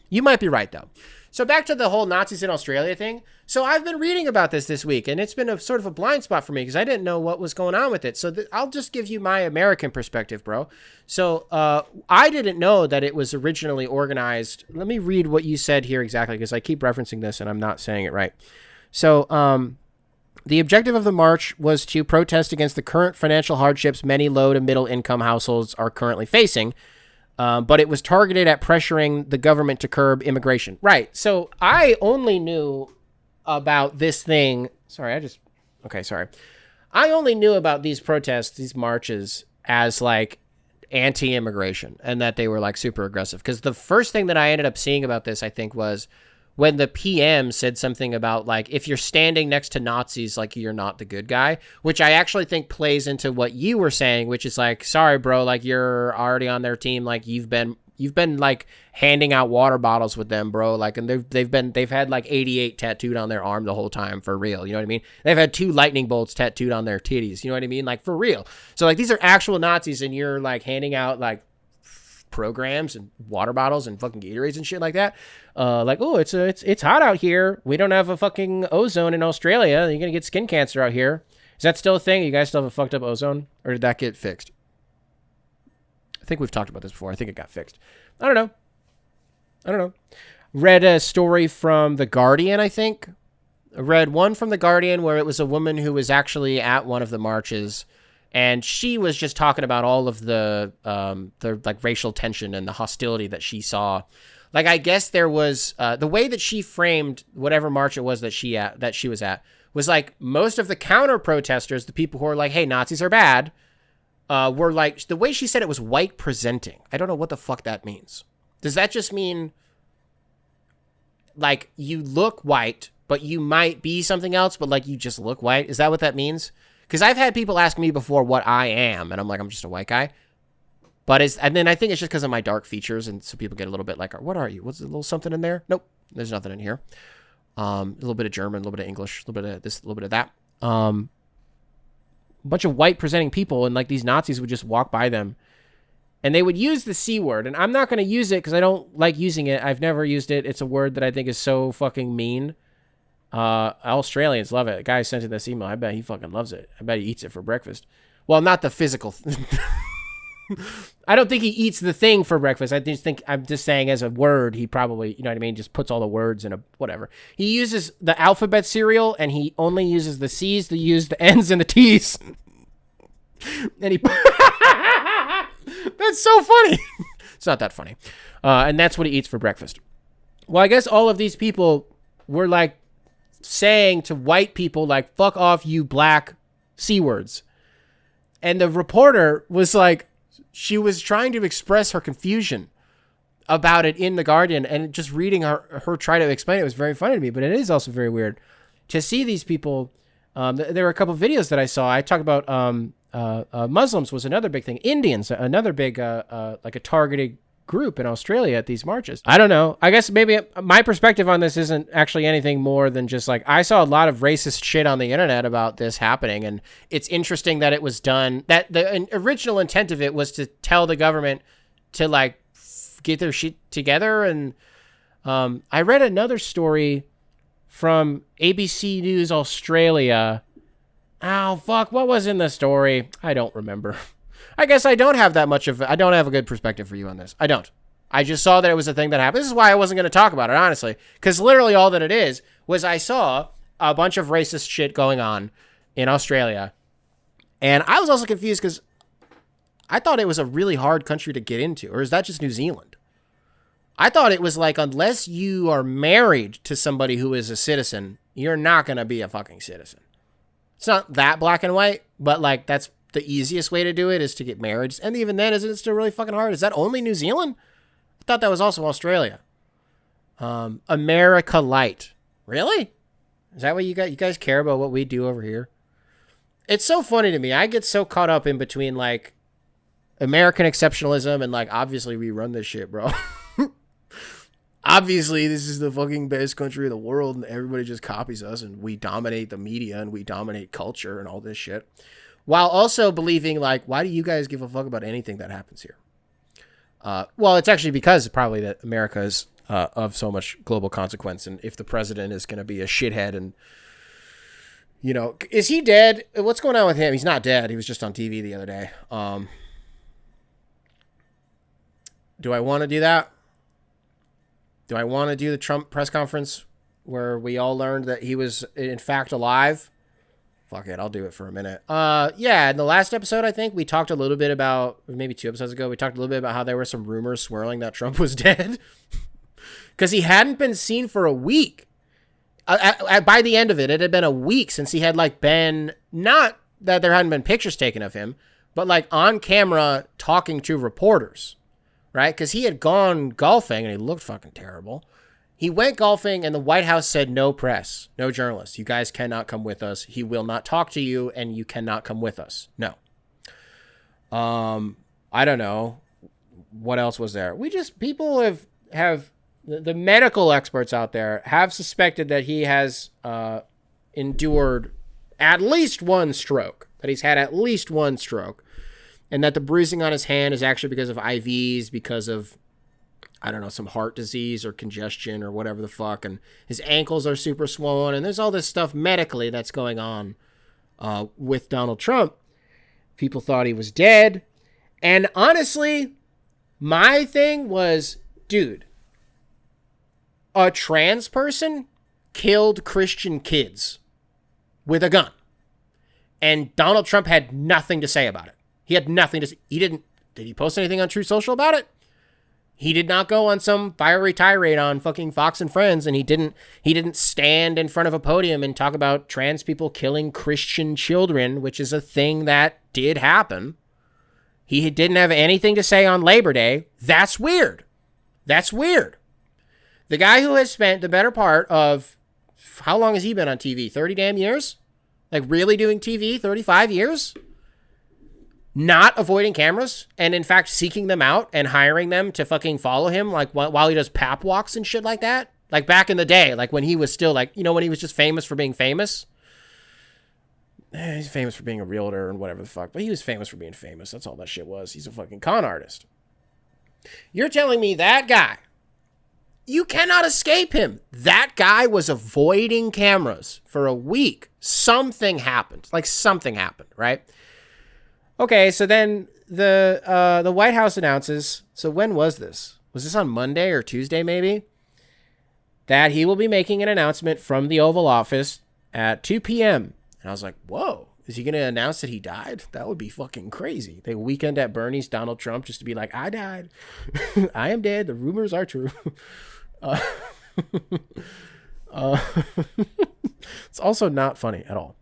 You might be right though. So back to the whole Nazis in Australia thing. So I've been reading about this week, and it's been a sort of a blind spot for me because I didn't know what was going on with it. So I'll just give you my American perspective, bro. So I didn't know that it was originally organized. Let me read what you said here exactly because I keep referencing this and I'm not saying it right. So the objective of the march was to protest against the current financial hardships many low to middle income households are currently facing. But it was targeted at pressuring the government to curb immigration. Right. So I only knew about this thing. Sorry. I only knew about these protests, these marches as like anti-immigration and that they were like super aggressive. Because the first thing that I ended up seeing about this, I think, was when the PM said something about like, if you're standing next to Nazis, like you're not the good guy, which I actually think plays into what you were saying, which is like, sorry, bro, like you're already on their team. Like you've been like handing out water bottles with them, bro. Like, and they've had like 88 tattooed on their arm the whole time for real. You know what I mean? They've had 2 lightning bolts tattooed on their titties. You know what I mean? Like for real. So like, these are actual Nazis and you're like handing out like programs and water bottles and fucking Gatorades and shit like that. Like, oh, it's hot out here. We don't have a fucking ozone in Australia. You're gonna get skin cancer out here. Is that still a thing? You guys still have a fucked up ozone, or did that get fixed? I think we've talked about this before. I think it got fixed. I don't know. Read a story from The Guardian, I think. I read one from The Guardian where it was a woman who was actually at one of the marches. And she was just talking about all of the like racial tension and the hostility that she saw. Like, I guess there was the way that she framed whatever march it was that she was at was like most of the counter protesters, the people who are like, hey, Nazis are bad, were like, the way she said it was white presenting. I don't know what the fuck that means. Does that just mean like you look white, but you might be something else, but like you just look white? Is that what that means? Because I've had people ask me before what I am, and I'm like, I'm just a white guy. And then I think it's just because of my dark features, and so people get a little bit like, what are you? What's a little something in there? Nope, there's nothing in here. A little bit of German, a little bit of English, a little bit of this, a little bit of that. A bunch of white presenting people, and like these Nazis would just walk by them, and they would use the C word, and I'm not going to use it because I don't like using it. I've never used it. It's a word that I think is so fucking mean. Australians love it. The guy sent in this email. I bet he fucking loves it. I bet he eats it for breakfast. Well, not the physical. I don't think he eats the thing for breakfast. I'm just saying as a word, he probably, you know what I mean? Just puts all the words in a whatever. He uses the alphabet cereal and he only uses the C's to use the N's and the T's. And he, that's so funny. It's not that funny. And that's what he eats for breakfast. Well, I guess all of these people were like, saying to white people like, fuck off, you black C words. And the reporter was like, she was trying to express her confusion about it in The Guardian, and just reading her try to explain it was very funny to me. But it is also very weird to see these people. There were a couple of videos that I saw. I talked about Muslims was another big thing. Indians, another big like a targeted group in Australia at these marches. I don't know. I guess maybe my perspective on this isn't actually anything more than just like, I saw a lot of racist shit on the internet about this happening, and it's interesting that it was done, that the original intent of it was to tell the government to like get their shit together. And I read another story from ABC News Australia. Oh, fuck. What was in the story? I don't remember. I guess I don't have I don't have a good perspective for you on this. I don't. I just saw that it was a thing that happened. This is why I wasn't going to talk about it, honestly. Because literally all that it is was I saw a bunch of racist shit going on in Australia. And I was also confused because I thought it was a really hard country to get into. Or is that just New Zealand? I thought it was like, unless you are married to somebody who is a citizen, you're not going to be a fucking citizen. It's not that black and white, but like that's the easiest way to do it is to get married. And even then, isn't it still really fucking hard? Is that only New Zealand? I thought that was also Australia. America Light. Really? Is that what you got? You guys care about what we do over here? It's so funny to me. I get so caught up in between like American exceptionalism and like, obviously we run this shit, bro. Obviously, this is the fucking best country in the world and everybody just copies us and we dominate the media and we dominate culture and all this shit. While also believing, like, why do you guys give a fuck about anything that happens here? Well, it's actually because probably that America is of so much global consequence. And if the president is going to be a shithead and, you know, is he dead? What's going on with him? He's not dead. He was just on TV the other day. Do I want to do that? Do I want to do the Trump press conference where we all learned that he was in fact alive? Fuck it, I'll do it for a minute. Yeah, in the last episode, I think, we talked a little bit about, maybe 2 episodes ago, we talked a little bit about how there were some rumors swirling that Trump was dead. Because he hadn't been seen for a week. By the end of it, it had been a week since he had, like, been, not that there hadn't been pictures taken of him, but, like, on camera talking to reporters, right? Because he had gone golfing, and he looked fucking terrible. He went golfing, and the White House said, no press, no journalists. You guys cannot come with us. He will not talk to you, and you cannot come with us. No. I don't know. What else was there? People have the medical experts out there have suspected that he has endured at least one stroke, that he's had at least one stroke, and that the bruising on his hand is actually because of IVs, because of, I don't know, some heart disease or congestion or whatever the fuck, and his ankles are super swollen, and there's all this stuff medically that's going on with Donald Trump. People thought he was dead, and honestly, my thing was, dude, a trans person killed Christian kids with a gun, and Donald Trump had nothing to say about it. He had nothing to say. Did he post anything on Truth Social about it? He did not go on some fiery tirade on fucking Fox and Friends, and he didn't stand in front of a podium and talk about trans people killing Christian children, which is a thing that did happen. He didn't have anything to say on Labor Day. That's weird. That's weird. The guy who has spent the better part of, how long has he been on TV? 30 damn years? Like, really doing TV? 35 years? Not avoiding cameras, and in fact seeking them out and hiring them to fucking follow him, like while he does pap walks and shit like that. Like back in the day, like when he was still, like, you know, when he was just famous for being famous. He's famous for being a realtor and whatever the fuck, but he was famous for being famous. That's all that shit was. He's a fucking con artist. You're telling me that guy, you cannot escape him. That guy was avoiding cameras for a week. Something happened. Like, something happened, right? Okay, so then the White House announces, so when was this? Was this on Monday or Tuesday maybe? That he will be making an announcement from the Oval Office at 2 p.m. And I was like, whoa, is he going to announce that he died? That would be fucking crazy. The Weekend at Bernie's Donald Trump just to be like, I died. I am dead. The rumors are true. It's also not funny at all.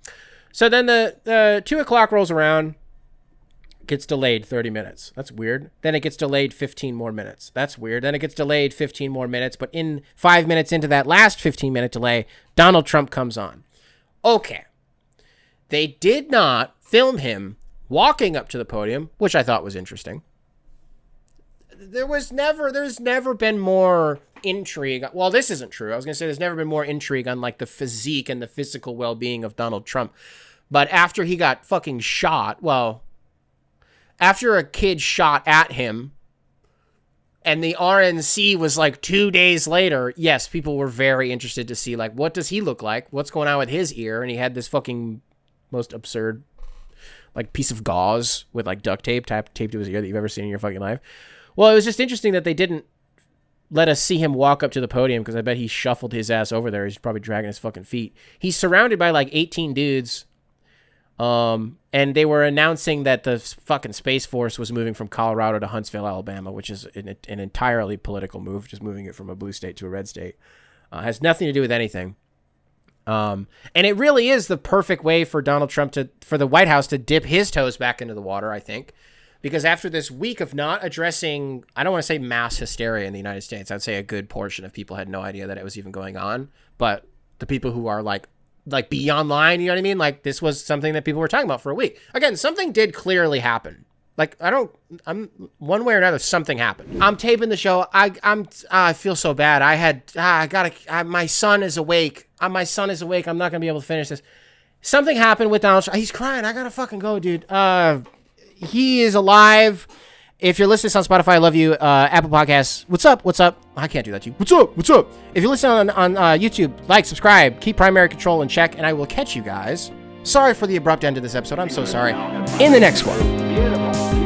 So then the 2 o'clock rolls around. Gets delayed 30 minutes. That's weird. Then it gets delayed 15 more minutes. That's weird. Then it gets delayed 15 more minutes. But in 5 minutes into that last 15-minute delay, Donald Trump comes on. Okay. They did not film him walking up to the podium, which I thought was interesting. There's never been more intrigue. Well, this isn't true. I was going to say there's never been more intrigue on, like, the physique and the physical well-being of Donald Trump. But after he got fucking shot, after a kid shot at him and the RNC was like 2 days later, yes, people were very interested to see, like, what does he look like? What's going on with his ear? And he had this fucking most absurd, like, piece of gauze with, like, duct tape taped to his ear that you've ever seen in your fucking life. Well, it was just interesting that they didn't let us see him walk up to the podium, because I bet he shuffled his ass over there. He's probably dragging his fucking feet. He's surrounded by, like, 18 dudes. And they were announcing that the fucking Space Force was moving from Colorado to Huntsville, Alabama, which is an entirely political move, just moving it from a blue state to a red state. Has nothing to do with anything. And it really is the perfect way for Donald Trump for the White House to dip his toes back into the water, I think. Because after this week of not addressing, I don't want to say mass hysteria in the United States. I'd say a good portion of people had no idea that it was even going on. But the people who are like be online, you know what I mean? Like, this was something that people were talking about for a week. Again, something did clearly happen. Like, I'm one way or another, something happened. I'm taping the show. I feel so bad. My son is awake. My son is awake. I'm not going to be able to finish this. Something happened with Donald Trump. He's crying. I got to fucking go, dude. He is alive. If you're listening on Spotify, I love you. Apple Podcasts, what's up? What's up? I can't do that to you. What's up? What's up? If you're listening on YouTube, like, subscribe, keep primary control in check, and I will catch you guys. Sorry for the abrupt end of this episode. I'm so sorry. In the next one.